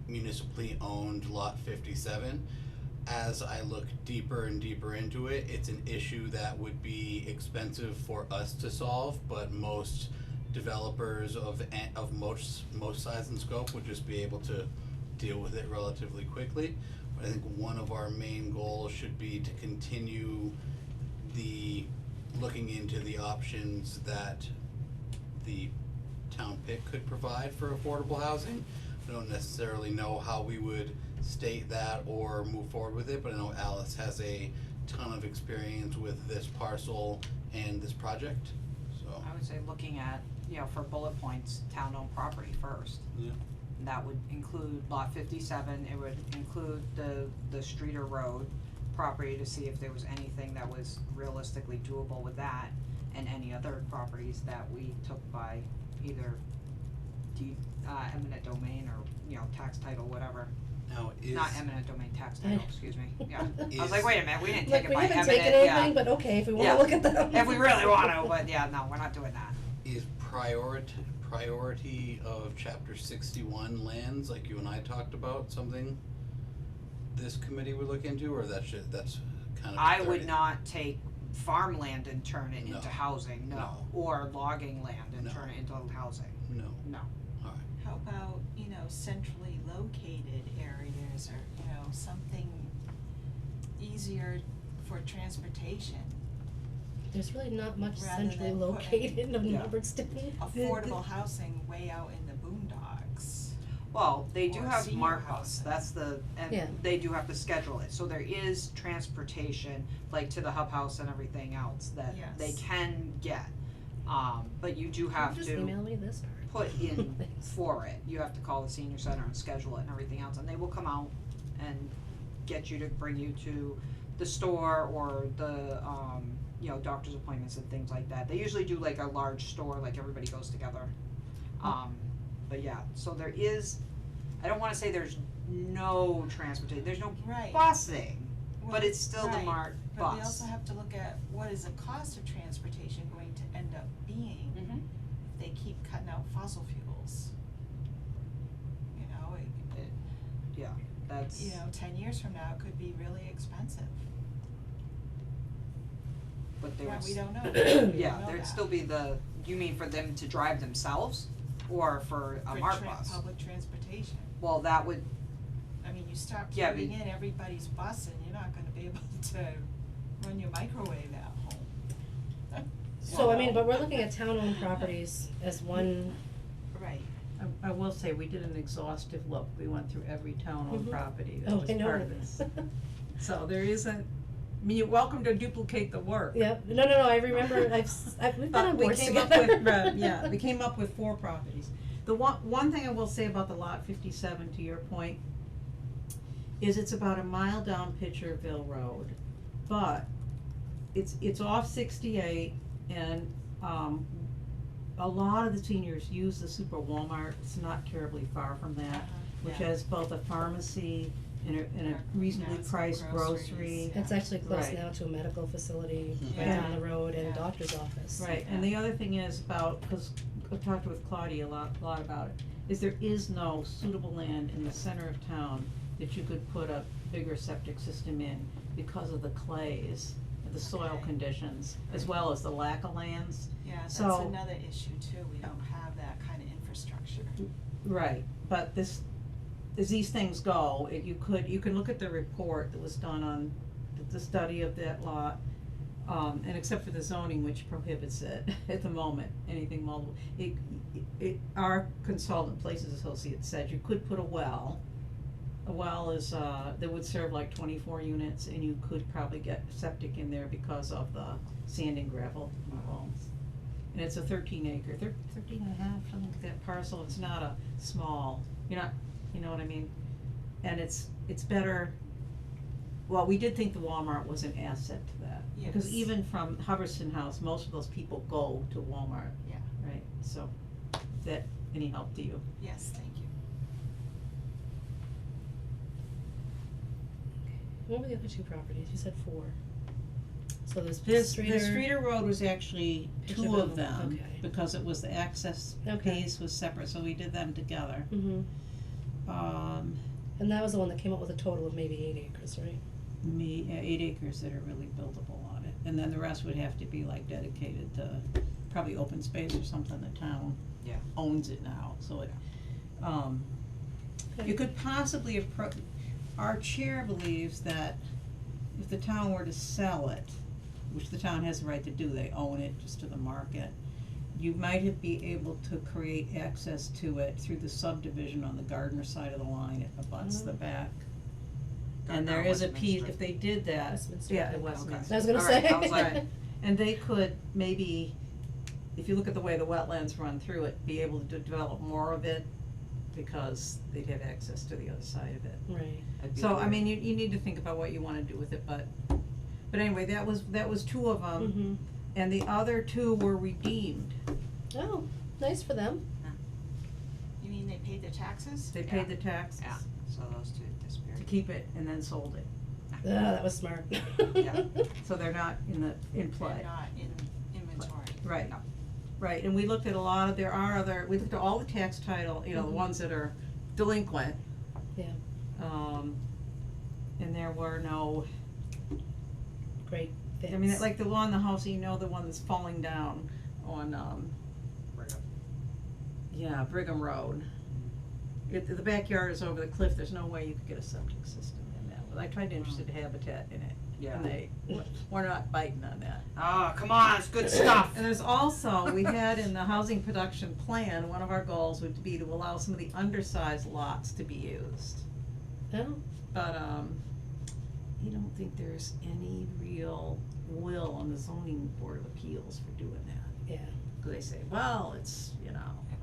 Speaker 5: municipally owned lot 57. As I look deeper and deeper into it, it's an issue that would be expensive for us to solve, but most developers of most size and scope would just be able to deal with it relatively quickly. But I think one of our main goals should be to continue looking into the options that the town pit could provide for affordable housing. I don't necessarily know how we would state that or move forward with it, but I know Alice has a ton of experience with this parcel and this project, so.
Speaker 2: I would say looking at, for bullet points, town-owned property first.
Speaker 5: Yeah.
Speaker 2: And that would include lot 57, it would include the Streeter Road property to see if there was anything that was realistically doable with that, and any other properties that we took by either eminent domain or, tax title, whatever.
Speaker 5: Now is.
Speaker 2: Not eminent domain, tax title, excuse me, yeah. I was
Speaker 5: Is-
Speaker 2: like, wait a minute, we didn't
Speaker 4: Like,
Speaker 2: take it
Speaker 4: we
Speaker 2: by
Speaker 4: haven't
Speaker 2: eminent,
Speaker 4: taken
Speaker 2: yeah.
Speaker 4: anything, but okay, if we
Speaker 2: Yeah.
Speaker 4: wanna look at them.
Speaker 2: If we really wanna, but yeah, no, we're not doing that.
Speaker 5: Is priority of chapter 61 lands, like you and I talked about, something this committee would look into, or that's kind of.
Speaker 2: I would not take farmland and turn it
Speaker 5: No.
Speaker 2: into housing, no,
Speaker 5: No.
Speaker 2: or logging land and
Speaker 5: No.
Speaker 2: turn it into housing,
Speaker 5: No,
Speaker 2: no.
Speaker 5: alright,
Speaker 3: How about, centrally located areas or, something easier for transportation,
Speaker 4: There's really not much
Speaker 3: Rather
Speaker 4: centrally
Speaker 3: than
Speaker 4: located in
Speaker 2: Yeah.
Speaker 4: Hubbardston.
Speaker 3: affordable housing way out in the boondocks.
Speaker 2: Well, they do
Speaker 3: Or
Speaker 2: have
Speaker 3: senior
Speaker 2: Mark
Speaker 3: housing.
Speaker 2: House,
Speaker 4: Yeah.
Speaker 2: and they do have to schedule it, so there is transportation, like to the hub house and everything else that they
Speaker 3: Yes.
Speaker 2: can get. But you do
Speaker 4: Can
Speaker 2: have
Speaker 4: you just
Speaker 2: to
Speaker 4: email me this part?
Speaker 2: put in
Speaker 4: Thanks.
Speaker 2: for it, you have to call the senior center and schedule it and everything else, and they will come out and get you to bring you to the store or the, doctor's appointments and things like that. They usually do like a large store, like everybody goes together. But yeah, so there is, I don't wanna say there's no transportation, there's no
Speaker 3: Right.
Speaker 2: busing,
Speaker 3: Well,
Speaker 2: but it's still the
Speaker 3: right,
Speaker 2: MART
Speaker 3: But
Speaker 2: bus.
Speaker 3: we also have to look at what is the cost of transportation going to end up being
Speaker 2: Mhm.
Speaker 3: if they keep cutting out fossil fuels.
Speaker 2: That's,
Speaker 3: 10 years from now, it could be really expensive,
Speaker 2: but
Speaker 3: but
Speaker 2: there's.
Speaker 3: we don't know. We
Speaker 2: Yeah,
Speaker 3: don't know
Speaker 2: there'd
Speaker 3: that.
Speaker 2: still be you mean for them to drive themselves, or for a
Speaker 3: For
Speaker 2: MART bus?
Speaker 3: public transportation.
Speaker 2: Well, that would,
Speaker 3: I mean, you start
Speaker 2: Yeah,
Speaker 3: putting
Speaker 2: but-
Speaker 3: in everybody's bus and you're not gonna be able to run your microwave at home.
Speaker 4: So, I mean, but we're looking at town-owned properties as one,
Speaker 3: Right,
Speaker 1: I will say, we did an exhaustive look, we went through every town-owned
Speaker 4: Mhm.
Speaker 1: property that
Speaker 4: oh,
Speaker 1: was
Speaker 4: I know.
Speaker 1: part of this. So there isn't, you're welcome to duplicate the work.
Speaker 4: Yep, no, I remember, we've been on boards together.
Speaker 1: We came up with 4 properties. The one thing I will say about the lot 57, to your point, is it's about a mile down Pitcherville Road, but it's off 68, and a lot of the seniors use the Super Walmart. It's not terribly far from that, which
Speaker 3: yeah.
Speaker 1: has both a pharmacy and a reasonably
Speaker 3: Yeah, some
Speaker 1: priced
Speaker 3: groceries,
Speaker 1: grocery.
Speaker 3: yeah.
Speaker 4: It's actually close
Speaker 1: Right.
Speaker 4: now to a medical facility right
Speaker 1: Yeah.
Speaker 4: down the road and
Speaker 3: Yeah.
Speaker 4: doctor's office.
Speaker 1: Right, and the other thing is about, cause I've talked with Claudia a lot about it, is there is no suitable land in the center of town that you could put a bigger septic system in because of the clays, the soil
Speaker 3: Okay.
Speaker 1: conditions, as well as the lack of lands.
Speaker 3: Yeah, that's
Speaker 1: So-
Speaker 3: another issue too, we don't have that kind of infrastructure.
Speaker 1: Right, but this, as these things go, you can look at the report that was done on the study of that lot, and except for the zoning which prohibits it at the moment, anything multiple, our consultant, Places Associates, said you could put a well. A well is, that would serve like 24 units, and you could probably get septic in there because of the sand and gravel involved. And it's a 13 acre, 13 and a half, something like that parcel, it's not a small, you know what I mean? And it's better, well, we did think the Walmart was an asset to that. Because
Speaker 3: Yes.
Speaker 1: even from Hubbardston House, most of those people go to Walmart.
Speaker 3: Yeah.
Speaker 1: Right, so, is that any help to you?
Speaker 3: Yes, thank you.
Speaker 4: What were the other two properties? You said 4. So there's
Speaker 1: The
Speaker 4: Streeter.
Speaker 1: Streeter Road was actually two of
Speaker 4: Pitcherville,
Speaker 1: them,
Speaker 4: okay.
Speaker 1: because it was the access
Speaker 4: Okay.
Speaker 1: piece was separate, so we did them together.
Speaker 4: Mhm.
Speaker 1: Um,
Speaker 4: And that was the one that came up with a total of maybe 8 acres, right?
Speaker 1: 8 acres that are really buildable on it, and then the rest would have to be like dedicated to probably open space or something, the town
Speaker 2: Yeah.
Speaker 1: owns it now, so it,
Speaker 4: Okay.
Speaker 1: you could possibly our chair believes that if the town were to sell it, which the town has the right to do, they own it just to the market, you might be able to create access to it through the subdivision on the Gardner side of the line, it abuts the back. And there
Speaker 2: Gardner or
Speaker 1: is a piece,
Speaker 2: Westminster?
Speaker 1: if they did that,
Speaker 4: Westminster.
Speaker 1: yeah,
Speaker 4: Okay.
Speaker 1: Westminster.
Speaker 4: I was gonna
Speaker 2: Alright,
Speaker 4: say.
Speaker 2: I was like-
Speaker 1: Right. And they could maybe, if you look at the way the wetlands run through it, be able to develop more of it, because they'd have access to the other side of it.
Speaker 4: Right.
Speaker 2: That'd be
Speaker 1: So, I
Speaker 2: weird.
Speaker 1: mean, you need to think about what you wanna do with it, but anyway, that was two of them,
Speaker 4: Mhm.
Speaker 1: and the other two were redeemed.
Speaker 4: Oh, nice for them.
Speaker 3: You mean they paid their taxes?
Speaker 1: They paid the taxes
Speaker 2: Yeah, so those two
Speaker 1: to
Speaker 2: disappeared.
Speaker 1: keep it and then sold it,
Speaker 4: Ah, that was smart.
Speaker 2: Yeah.
Speaker 1: so they're not in play.
Speaker 3: They're not in inventory.
Speaker 1: Right,
Speaker 2: No.
Speaker 1: right, and we looked at a lot of, we looked at all the tax title, the
Speaker 4: Mhm.
Speaker 1: ones that are delinquent.
Speaker 4: Yeah.
Speaker 1: And there were no,
Speaker 4: Great fits.
Speaker 1: I mean, like the one, the house, the one that's falling down on,
Speaker 2: Brigham.
Speaker 1: yeah, Brigham Road. The backyard is over the cliff, there's no way you could get a septic system in that, but I tried to interest Habitat in it,
Speaker 2: Yeah.
Speaker 1: and they, we're not biting on that.
Speaker 2: Ah, come on, it's good stuff.
Speaker 1: And there's also, we had in the housing production plan, one of our goals would be to allow some of the undersized lots to be used.
Speaker 4: Oh,
Speaker 1: But, you don't think there's any real will on the zoning board of appeals for doing that.
Speaker 4: yeah.
Speaker 1: Cause they say, well, it's,
Speaker 3: It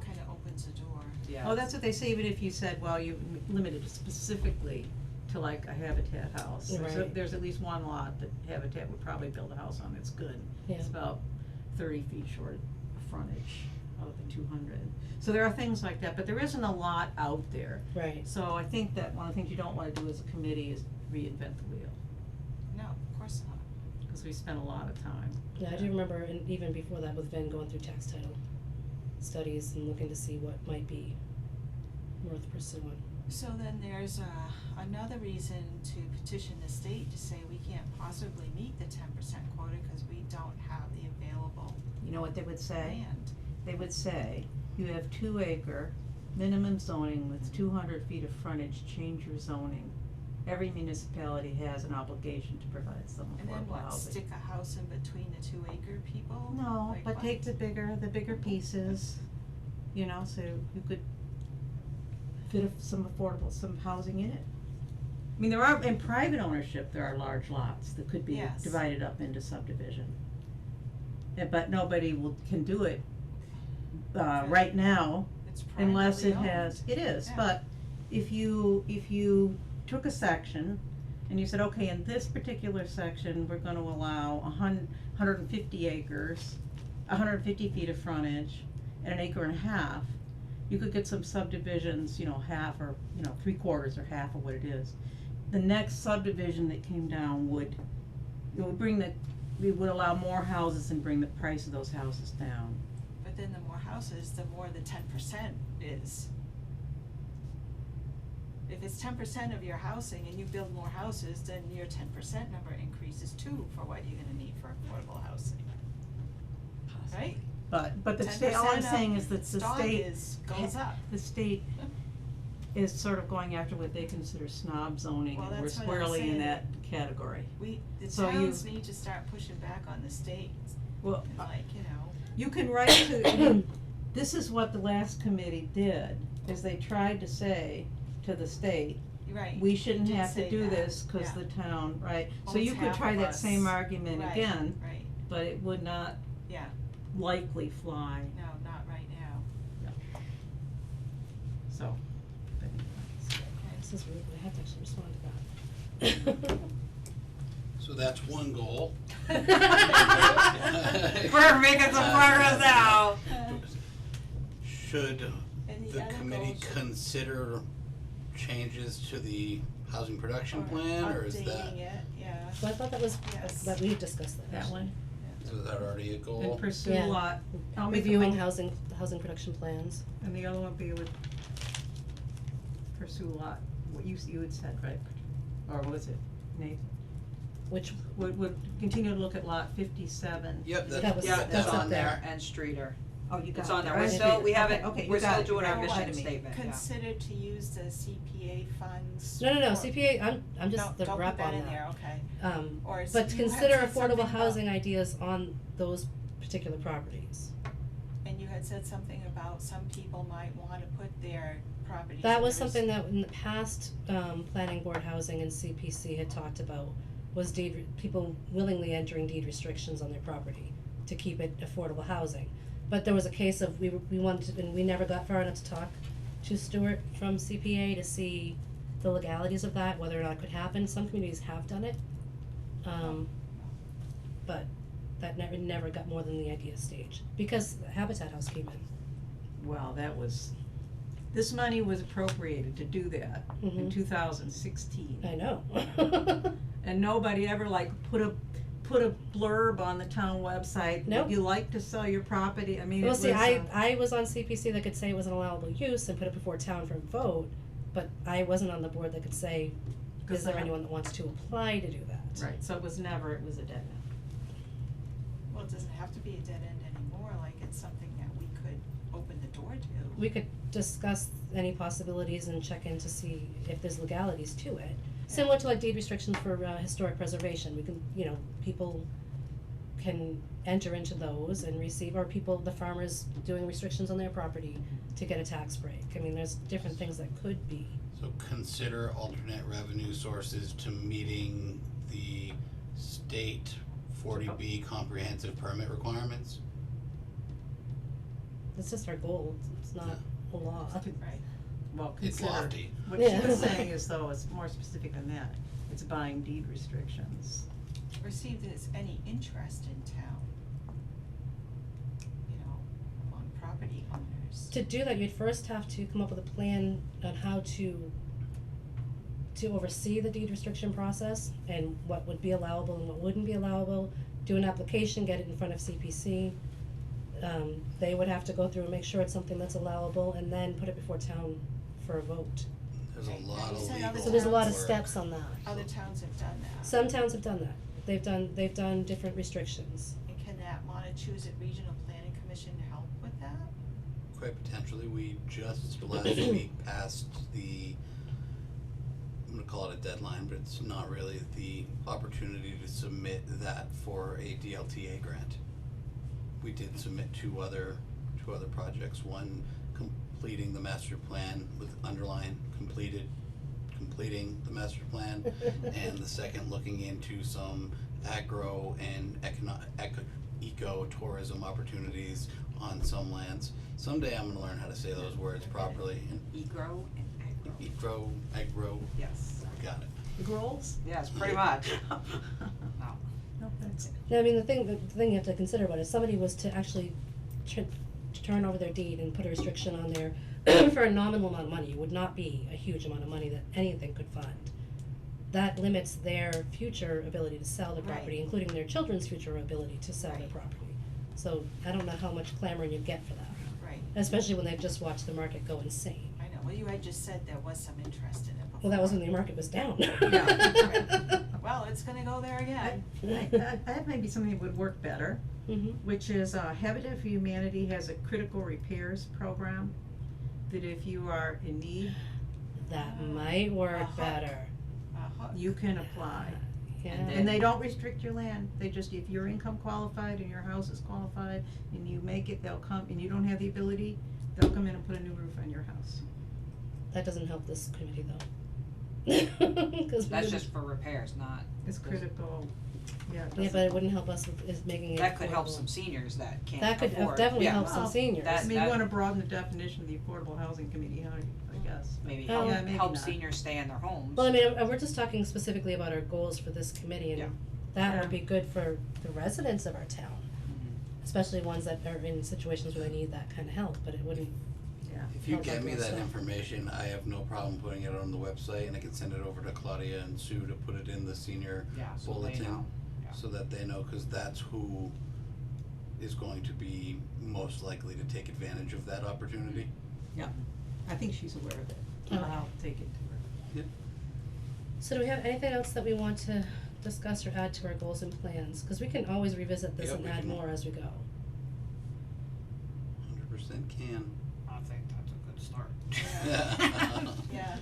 Speaker 3: kinda opens the door.
Speaker 2: Yeah.
Speaker 1: oh, that's what they say, even if you said, well, you limited it specifically to like a Habitat house.
Speaker 4: Right.
Speaker 1: There's at least one lot that Habitat would probably build a house on, it's good.
Speaker 4: Yeah.
Speaker 1: It's about 30 feet short of frontage out of the 200. So there are things like that, but there isn't a lot out there.
Speaker 4: Right.
Speaker 1: So I think that one of the things you don't wanna do as a committee is reinvent the wheel,
Speaker 3: No, of course not.
Speaker 1: cause we spent a lot of time.
Speaker 4: Yeah, I do remember, and even before that with Vin going through tax title studies and looking to see what might be worth pursuing.
Speaker 3: So then there's another reason to petition the state to say we can't possibly meet the 10% quota because we don't have the available
Speaker 1: You know what they would say?
Speaker 3: land.
Speaker 1: They would say, you have 2 acre minimum zoning with 200 feet of frontage, change your zoning. Every municipality has an obligation to provide some
Speaker 3: And then
Speaker 1: affordable
Speaker 3: what,
Speaker 1: housing.
Speaker 3: stick a house in between the 2 acre people?
Speaker 1: No,
Speaker 3: Like
Speaker 1: but
Speaker 3: what?
Speaker 1: take the bigger pieces, so you could fit some housing in it. I mean, there are, in private ownership, there are large lots that could be
Speaker 3: Yes.
Speaker 1: divided up into subdivision. But nobody can do it, right now,
Speaker 3: It's
Speaker 1: unless
Speaker 3: privately
Speaker 1: it
Speaker 3: owned.
Speaker 1: has, it is,
Speaker 3: Yeah.
Speaker 1: but if you took a section and you said, okay, in this particular section, we're gonna allow 150 acres, 150 feet of frontage, and an acre and a half, you could get some subdivisions, you know, half or, you know, 3/4 or half of what it is. The next subdivision that came down would, we would allow more houses and bring the price of those houses down.
Speaker 3: But then the more houses, the more the 10% is. If it's 10% of your housing and you build more houses, then your 10% number increases too for what you're gonna need for affordable housing. Right?
Speaker 1: But the state, all I'm
Speaker 3: 10%
Speaker 1: saying
Speaker 3: of
Speaker 1: is that the
Speaker 3: stock
Speaker 1: state,
Speaker 3: goes up.
Speaker 1: the state is sort of going after what they consider snob zoning,
Speaker 3: Well,
Speaker 1: and we're
Speaker 3: that's what I'm
Speaker 1: squarely in
Speaker 3: saying.
Speaker 1: that category.
Speaker 3: The
Speaker 1: So you-
Speaker 3: towns need to start pushing back on the state,
Speaker 1: Well,
Speaker 3: and like, you know,
Speaker 1: you can write to, this is what the last committee did, is they tried to say to the state,
Speaker 3: you're right.
Speaker 1: we shouldn't
Speaker 3: did
Speaker 1: have to
Speaker 3: say
Speaker 1: do
Speaker 3: that,
Speaker 1: this, cause
Speaker 3: yeah.
Speaker 1: the town, right? So
Speaker 3: Owns
Speaker 1: you could
Speaker 3: half
Speaker 1: try
Speaker 3: of
Speaker 1: that
Speaker 3: us.
Speaker 1: same argument
Speaker 3: Right,
Speaker 1: again,
Speaker 3: right,
Speaker 1: but it would not
Speaker 3: yeah,
Speaker 1: likely fly,
Speaker 3: no, not right now.
Speaker 1: so. but
Speaker 4: This is rude, I have to actually respond to that.
Speaker 5: So that's one goal.
Speaker 2: We're making some progress now.
Speaker 5: Should
Speaker 3: And
Speaker 5: the
Speaker 3: other
Speaker 5: committee
Speaker 3: goals-
Speaker 5: consider changes to the housing production plan, or is that,
Speaker 3: Updating it, yeah,
Speaker 4: So I thought that was,
Speaker 3: Yes.
Speaker 4: that we had discussed that.
Speaker 1: That one,
Speaker 5: is that already a goal?
Speaker 1: and pursue
Speaker 4: Yeah.
Speaker 1: lot, I'll make a
Speaker 4: Reviewing
Speaker 1: motion.
Speaker 4: housing production plans.
Speaker 1: And the other one be with pursue lot, what you had said, right? Or was it, Nate?
Speaker 4: Which,
Speaker 1: Would continue to look at lot 57.
Speaker 5: Yep,
Speaker 4: That
Speaker 5: that's,
Speaker 4: was-
Speaker 2: Yeah,
Speaker 4: that's
Speaker 2: that's
Speaker 4: up
Speaker 2: on
Speaker 4: there.
Speaker 2: there, and Streeter.
Speaker 1: Oh, you got it.
Speaker 2: It's on there,
Speaker 1: right?
Speaker 2: we're still, we haven't,
Speaker 1: Okay, you
Speaker 2: we're
Speaker 1: got
Speaker 2: still
Speaker 1: it.
Speaker 2: doing our
Speaker 1: Don't lie to
Speaker 2: mission
Speaker 1: me.
Speaker 2: statement, yeah.
Speaker 3: consider to use the CPA funds.
Speaker 4: no,
Speaker 3: for-
Speaker 4: CPA, I'm just the
Speaker 3: Don't
Speaker 4: rep
Speaker 3: put that
Speaker 4: on
Speaker 3: in there,
Speaker 4: that.
Speaker 3: okay, or s-
Speaker 4: But
Speaker 3: you had
Speaker 4: consider
Speaker 3: said something
Speaker 4: affordable
Speaker 3: about-
Speaker 4: housing ideas on those particular properties.
Speaker 3: And you had said something about some people might wanna put their properties
Speaker 4: That
Speaker 3: in
Speaker 4: was
Speaker 3: the res-
Speaker 4: something that in the past, planning board housing and CPC had talked about, was people willingly entering deed restrictions on their property to keep it affordable housing. But there was a case of, we wanted to, and we never got far enough to talk to Stuart from CPA to see the legalities of that, whether or not it could happen. Some communities have done it. But that never got more than the idea stage, because the Habitat House came in.
Speaker 1: Well, this money was appropriated to do that in
Speaker 4: Mhm.
Speaker 1: 2016.
Speaker 4: I know.
Speaker 1: And nobody ever put a blurb on the town website,
Speaker 4: Nope.
Speaker 1: would you like to sell your property? I mean, it
Speaker 4: Well,
Speaker 1: was,
Speaker 4: see, I was on CPC that could say it was an allowable use and put it before town for a vote, but I wasn't on the board that could say,
Speaker 1: Cause
Speaker 4: is there
Speaker 1: the-
Speaker 4: anyone that wants to apply to do that?
Speaker 1: right, so it was a dead end.
Speaker 3: Well, it doesn't have to be a dead end anymore, like it's something that we could open the door to.
Speaker 4: We could discuss any possibilities and check in to see if there's legalities to it. Similar to like deed restrictions for historic preservation, we can, people can enter into those and receive, or the farmers doing restrictions on their property to get a tax break. I mean, there's different things that could be.
Speaker 5: so consider alternate revenue sources to meeting the state 40B comprehensive permit requirements.
Speaker 4: It's just our goal, it's not a law.
Speaker 3: Right,
Speaker 1: Well,
Speaker 5: It's
Speaker 1: consider,
Speaker 5: lofty.
Speaker 1: what she was
Speaker 4: Yeah.
Speaker 1: saying is though, it's more specific than that, it's buying deed restrictions.
Speaker 3: or see if there's any interest in town. Among property owners.
Speaker 4: To do that, you'd first have to come up with a plan on how to oversee the deed restriction process and what would be allowable and what wouldn't be allowable, do an application, get it in front of CPC. They would have to go through and make sure it's something that's allowable and then put it before town for a vote.
Speaker 5: There's
Speaker 3: Right.
Speaker 5: a lot
Speaker 3: You
Speaker 5: of
Speaker 3: said
Speaker 5: legal
Speaker 3: other
Speaker 4: So there's a lot of
Speaker 5: work.
Speaker 4: steps on that.
Speaker 3: Other towns have done that.
Speaker 4: Some towns have done that. They've done different restrictions.
Speaker 3: And can that Montechusett Regional Planning Commission help with that?
Speaker 5: Quite potentially, we just last week passed I'm gonna call it a deadline, but it's not really, the opportunity to submit that for a DLTA grant. We did submit two other projects, one completing the master plan with underline completing the master plan, and the second looking into some agro and eco-tourism opportunities on some lands. Someday I'm gonna learn how to say those words properly.
Speaker 2: Egro and agro.
Speaker 5: Agro,
Speaker 2: Yes.
Speaker 5: got it.
Speaker 1: Grolls?
Speaker 2: Yes, pretty much. No.
Speaker 1: No, that's,
Speaker 4: No, I mean, the thing you have to consider about it, if somebody was to actually turn over their deed and put a restriction on there for a nominal amount of money, it would not be a huge amount of money that anything could fund. That limits their future ability to sell the property,
Speaker 3: Right.
Speaker 4: including their children's future ability to sell their
Speaker 3: Right.
Speaker 4: property. So I don't know how much clamoring you get for that,
Speaker 3: Right,
Speaker 4: especially when they've just watched the market go insane.
Speaker 3: I know, well, you had just said there was some interest in it before.
Speaker 4: Well, that was when the market was down.
Speaker 3: Well, it's gonna go there again.
Speaker 1: I have maybe something that would work better,
Speaker 4: Mhm.
Speaker 1: which is, Habitat for Humanity has a critical repairs program, that if you are in need,
Speaker 4: That might work
Speaker 3: Uh-huh.
Speaker 4: better.
Speaker 1: you can apply.
Speaker 4: Yeah.
Speaker 1: And they don't restrict your land, they just, if you're income qualified and your house is qualified and you make it, they'll come, and you don't have the ability, they'll come in and put a new roof on your house.
Speaker 4: That doesn't help this committee though. 'Cause we
Speaker 2: That's
Speaker 4: wouldn't-
Speaker 2: just for repairs, not,
Speaker 1: It's critical, yeah, it
Speaker 4: Yeah,
Speaker 1: doesn't-
Speaker 4: but it wouldn't help us with is making it
Speaker 2: that could help
Speaker 4: affordable.
Speaker 2: some seniors that can't
Speaker 4: That could
Speaker 2: afford.
Speaker 4: definitely
Speaker 2: Yeah,
Speaker 4: help some
Speaker 1: Well,
Speaker 4: seniors.
Speaker 2: that-
Speaker 1: I mean, you wanna broaden the definition of the Affordable Housing Committee, how, I guess.
Speaker 2: Maybe
Speaker 4: Oh.
Speaker 2: help,
Speaker 1: Yeah, maybe
Speaker 2: help
Speaker 1: not.
Speaker 2: seniors stay in their homes.
Speaker 4: Well, I mean, we're just talking specifically about our goals for this committee,
Speaker 2: Yeah.
Speaker 4: and that
Speaker 1: Yeah.
Speaker 4: would be good for the residents of our town,
Speaker 2: Mhm.
Speaker 4: especially ones that are in situations where they need that kind of help, but it wouldn't,
Speaker 1: Yeah.
Speaker 5: If you
Speaker 4: Help
Speaker 5: get
Speaker 4: out
Speaker 5: me
Speaker 4: with
Speaker 5: that
Speaker 4: stuff.
Speaker 5: information, I have no problem putting it on the website, and I can send it over to Claudia and Sue to put it in the senior
Speaker 2: Yeah, so they
Speaker 5: bulletin,
Speaker 2: know. Yeah.
Speaker 5: so that they know, cause that's who is going to be most likely to take advantage of that opportunity.
Speaker 1: I think she's aware of it,
Speaker 4: Okay.
Speaker 1: I'll take it to her.
Speaker 4: so do we have anything else that we want to discuss or add to our goals and plans? Cause we can always revisit this
Speaker 5: Yeah,
Speaker 4: and
Speaker 5: we
Speaker 4: add
Speaker 5: can.
Speaker 4: more as we go.
Speaker 5: 100% can.
Speaker 2: I think that's a good start.
Speaker 3: Yeah,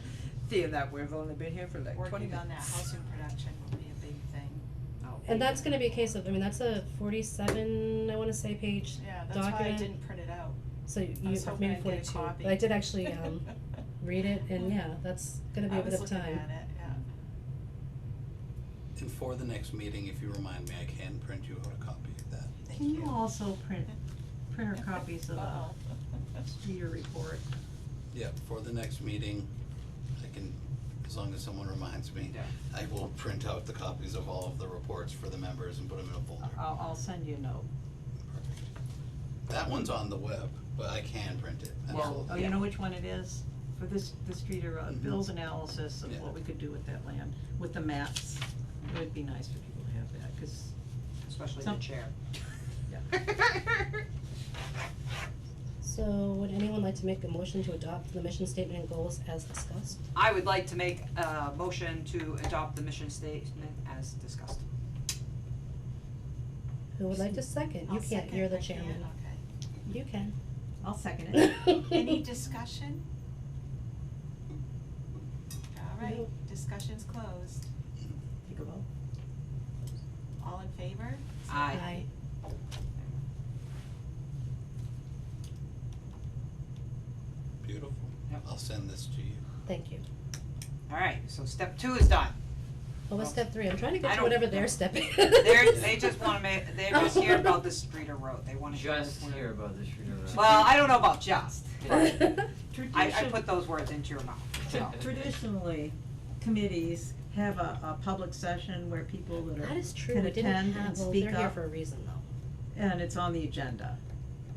Speaker 7: Seeing that we've only been here for like 20
Speaker 3: working
Speaker 7: minutes.
Speaker 3: on that housing production will be a big thing.
Speaker 4: And that's gonna be a case of, I mean, that's a 47, I wanna say, page
Speaker 3: Yeah, that's why I
Speaker 4: document.
Speaker 3: didn't print it out.
Speaker 4: So
Speaker 3: I
Speaker 4: you,
Speaker 3: was hoping
Speaker 4: maybe
Speaker 3: I'd get a
Speaker 4: 42,
Speaker 3: copy.
Speaker 4: but I did actually, read it, and yeah, that's gonna be a bit of
Speaker 3: I was looking
Speaker 4: time.
Speaker 3: at it, yeah.
Speaker 5: And for the next meeting, if you remind me, I can print you out a copy of that.
Speaker 3: Thank
Speaker 1: Can you also print her copies of
Speaker 3: Uh-oh.
Speaker 1: the Streeter report?
Speaker 5: Yeah, for the next meeting, I can, as long as someone reminds me,
Speaker 2: Yeah.
Speaker 5: I will print out the copies of all of the reports for the members and put them in a folder.
Speaker 1: I'll send you a note.
Speaker 5: Perfect. That one's on the web, but I can print it,
Speaker 2: Well,
Speaker 5: absolutely.
Speaker 1: Oh, you know which one it is? For this Streeter,
Speaker 5: Mhm.
Speaker 1: Bill's analysis of
Speaker 5: Yeah.
Speaker 1: what we could do with that land, with the maps. It would be nice for people to have that, 'cause,
Speaker 2: Especially the
Speaker 1: Some-
Speaker 2: chair.
Speaker 1: yeah.
Speaker 4: So would anyone like to make a motion to adopt the mission statement and goals as discussed?
Speaker 2: I would like to make a motion to adopt the mission statement as discussed.
Speaker 4: Who would like to second? You
Speaker 3: I'll
Speaker 4: can't,
Speaker 3: second,
Speaker 4: you're the
Speaker 3: I can,
Speaker 4: chairman.
Speaker 3: okay.
Speaker 4: You can.
Speaker 1: I'll second it.
Speaker 3: Any discussion? All right,
Speaker 4: No.
Speaker 3: discussion's closed.
Speaker 1: Take a vote.
Speaker 3: All in favor? Say
Speaker 2: Aye.
Speaker 5: Beautiful.
Speaker 2: Yep.
Speaker 5: I'll send this to you.
Speaker 4: Thank you.
Speaker 2: Alright, so step 2 is done.
Speaker 4: What was
Speaker 2: Well,
Speaker 4: step 3? I'm trying to
Speaker 2: I
Speaker 4: get to
Speaker 2: don't
Speaker 4: whatever
Speaker 2: know.
Speaker 4: they're stepping.
Speaker 2: They just wanna they're just here about the Streeter Road, they wanna hear
Speaker 6: Just
Speaker 2: where-
Speaker 6: hear about the Streeter Road.
Speaker 2: Well, I don't know about just, but I
Speaker 1: Tradition-
Speaker 2: put those words into your mouth, so.
Speaker 1: Traditionally, committees have a public session where people that
Speaker 4: That
Speaker 1: are,
Speaker 4: is true,
Speaker 1: can
Speaker 4: we didn't
Speaker 1: attend
Speaker 4: have,
Speaker 1: and
Speaker 4: well,
Speaker 1: speak
Speaker 4: they're here
Speaker 1: up.
Speaker 4: for a reason though.
Speaker 1: And it's on the agenda.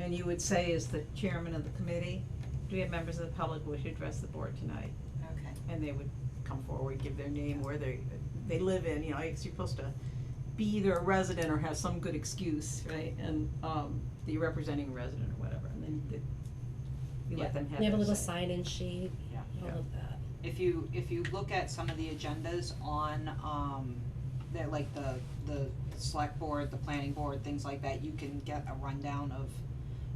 Speaker 1: And you would say, as the chairman of the committee, do we have members of the public who wish to address the board tonight?
Speaker 3: Okay.
Speaker 1: And they would come forward, give their name, where they live in, you know, you're supposed to be either a resident or have some good excuse, right? And, that you're representing a resident or whatever, and then you let them have
Speaker 4: We have a
Speaker 1: their
Speaker 4: little
Speaker 1: say.
Speaker 4: sign-in sheet,
Speaker 2: Yeah.
Speaker 4: all
Speaker 1: Yeah.
Speaker 4: of that.
Speaker 2: If you look at some of the agendas on, they're like the select board, the planning board, things like that, you can get a rundown of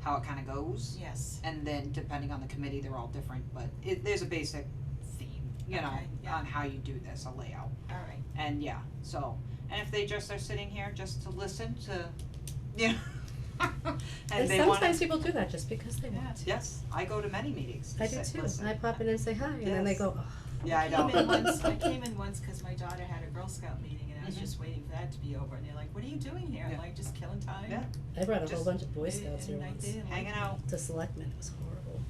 Speaker 2: how it kinda goes.
Speaker 3: Yes.
Speaker 2: And then depending on the committee, they're all different, but there's a basic theme, you know,
Speaker 3: Okay, yeah.
Speaker 2: on how you do this, a layout.
Speaker 3: All right.
Speaker 2: And yeah, so, and if they just are sitting here just to listen to, you know, and they wanna.
Speaker 4: Sometimes people do that just because they want to.
Speaker 2: Yes, I go to many meetings to
Speaker 4: I do
Speaker 2: sit,
Speaker 4: too,
Speaker 2: listen.
Speaker 4: I pop in and say hi, and then they
Speaker 2: Yes.
Speaker 4: go, oh.
Speaker 2: Yeah, I know.
Speaker 3: I came in once cause my daughter had a Girl Scout meeting and I was
Speaker 2: Mhm.
Speaker 3: just waiting for that to be over and they're like, what are you doing here? I'm
Speaker 2: Yeah.
Speaker 3: like, just killing time.
Speaker 2: Yeah.
Speaker 4: I brought a whole
Speaker 2: Just-
Speaker 4: bunch of Boy
Speaker 3: They-
Speaker 4: Scouts here
Speaker 3: and I
Speaker 4: once.
Speaker 3: didn't like
Speaker 2: Hanging
Speaker 3: it.
Speaker 2: out.
Speaker 4: To selectmen, it was horrible.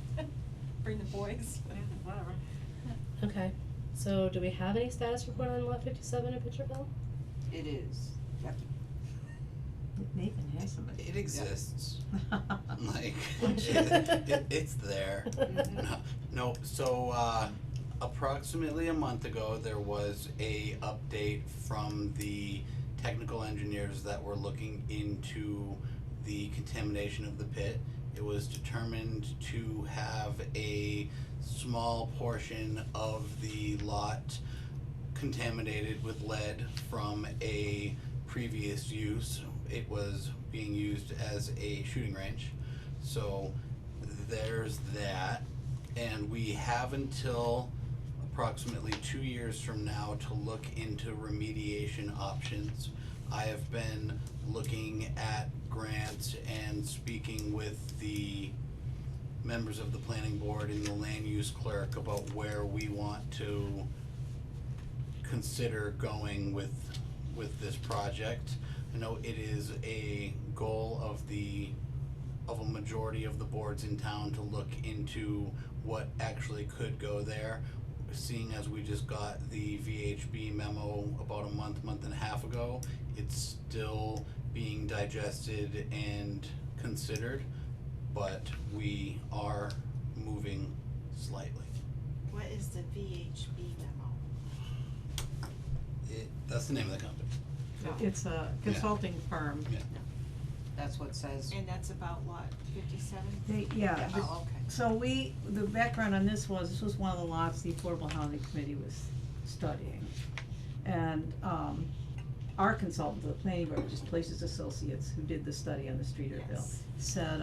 Speaker 3: Bring the boys.
Speaker 2: Yeah, whatever.
Speaker 4: Okay, So do we have any status report on lot 57 in Pitcherville?
Speaker 2: It is, yep.
Speaker 1: Nathan has somebody.
Speaker 5: It exists, like, it's there.
Speaker 2: Mhm.
Speaker 5: No, so, approximately a month ago, there was a update from the technical engineers that were looking into the contamination of the pit. It was determined to have a small portion of the lot contaminated with lead from a previous use. It was being used as a shooting range. So there's that, and we have until approximately 2 years from now to look into remediation options. I have been looking at grants and speaking with the members of the planning board and the land use clerk about where we want to consider going with this project. I know it is a goal of a majority of the boards in town to look into what actually could go there. Seeing as we just got the VHB memo about a month and a half ago, it's still being digested and considered, but we are moving slightly.
Speaker 3: What is the VHB memo?
Speaker 5: That's the name of the company.
Speaker 1: It's a consulting firm.
Speaker 5: Yeah.
Speaker 2: That's what says,
Speaker 3: And that's about lot 57?
Speaker 1: Yeah,
Speaker 3: Oh, okay.
Speaker 1: so the background on this was one of the lots the Affordable Housing Committee was studying. And, our consultant, the planning board, just Places Associates, who did the study on the Streeterville,
Speaker 3: Yes.
Speaker 1: said,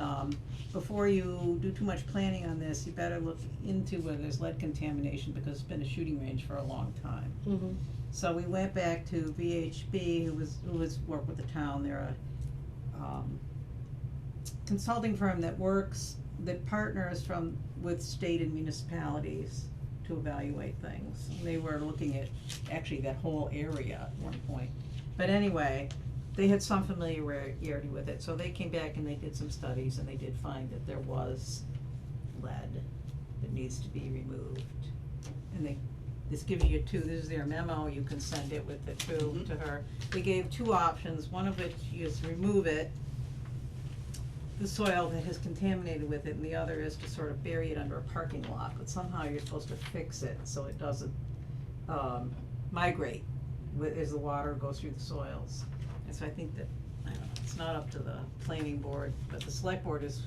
Speaker 1: before you do too much planning on this, you better look into whether there's lead contamination, because it's been a shooting range for a long time.
Speaker 4: Mm-hmm.
Speaker 1: So we went back to VHB, who was work with the town. They're a consulting firm that partners with state and municipalities to evaluate things. And they were looking at actually that whole area at one point. But anyway, they had some familiarity with it, so they came back and they did some studies, and they did find that there was lead that needs to be removed. And this gives you this is their memo, you can send it with the two to her. They gave two options, one of which is remove it, the soil that has contaminated with it, and the other is to sort of bury it under a parking lot, but somehow you're supposed to fix it so it doesn't, migrate as the water goes through the soils. And so I think that, I don't know, it's not up to the planning board, but the select board is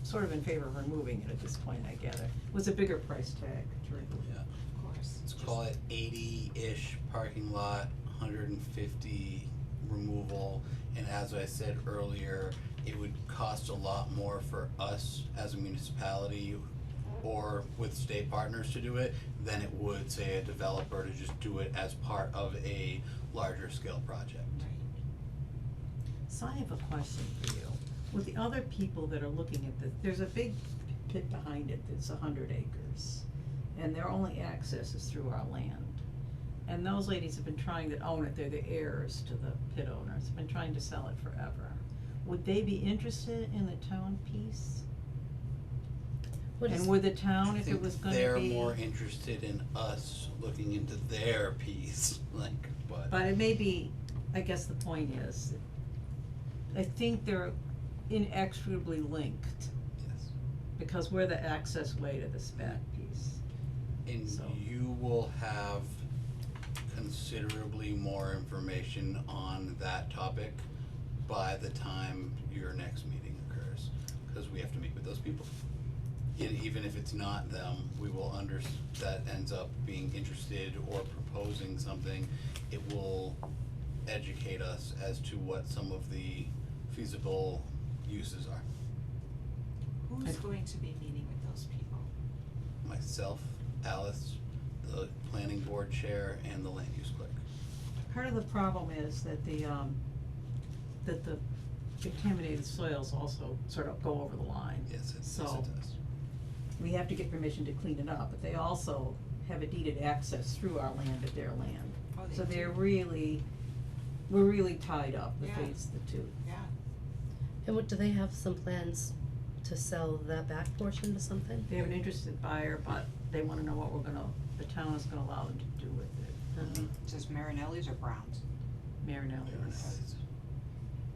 Speaker 1: sort of in favor of removing it at this point, I gather. It was a bigger price tag to remove it.
Speaker 5: Yeah.
Speaker 3: Of course.
Speaker 5: Let's call it 80-ish parking lot, 150 removal, and as I said earlier, it would cost a lot more for us as a municipality or with state partners to do it than it would, say, a developer to just do it as part of a larger scale project.
Speaker 1: So I have a question for you. With the other people that are looking at this, there's a big pit behind it that's 100 acres. And their only access is through our land. And those ladies have been trying to own it, they're the heirs to the pit owners, have been trying to sell it forever. Would they be interested in the town piece? And would the town, if it was gonna be?
Speaker 5: They're more interested in us looking into their piece, like,
Speaker 1: But it may be, I guess the point is, I think they're inextricably linked,
Speaker 5: yes.
Speaker 1: because we're the access way to this back piece.
Speaker 5: And
Speaker 1: So-
Speaker 5: you will have considerably more information on that topic by the time your next meeting occurs, cause we have to meet with those people. And even if it's not them, we will that ends up being interested or proposing something, it will educate us as to what some of the feasible uses are.
Speaker 3: Who's going to be meeting with those people?
Speaker 5: Myself, Alice, the planning board chair, and the land use clerk.
Speaker 1: Part of the problem is that the contaminated soils also sort of go over the line.
Speaker 5: Yes, it does.
Speaker 1: So- We have to get permission to clean it up, but they also have a deeded access through our land at their land.
Speaker 3: Oh,
Speaker 1: So
Speaker 3: they do?
Speaker 1: we're really tied up, the
Speaker 3: Yeah.
Speaker 1: fates, the two.
Speaker 3: Yeah.
Speaker 4: And do they have some plans to sell that back portion to something?
Speaker 1: They have an interested buyer, but they wanna know what the town is gonna allow them to do with it.
Speaker 2: Is this Marinelli's or Brown's?
Speaker 1: Marinelli's.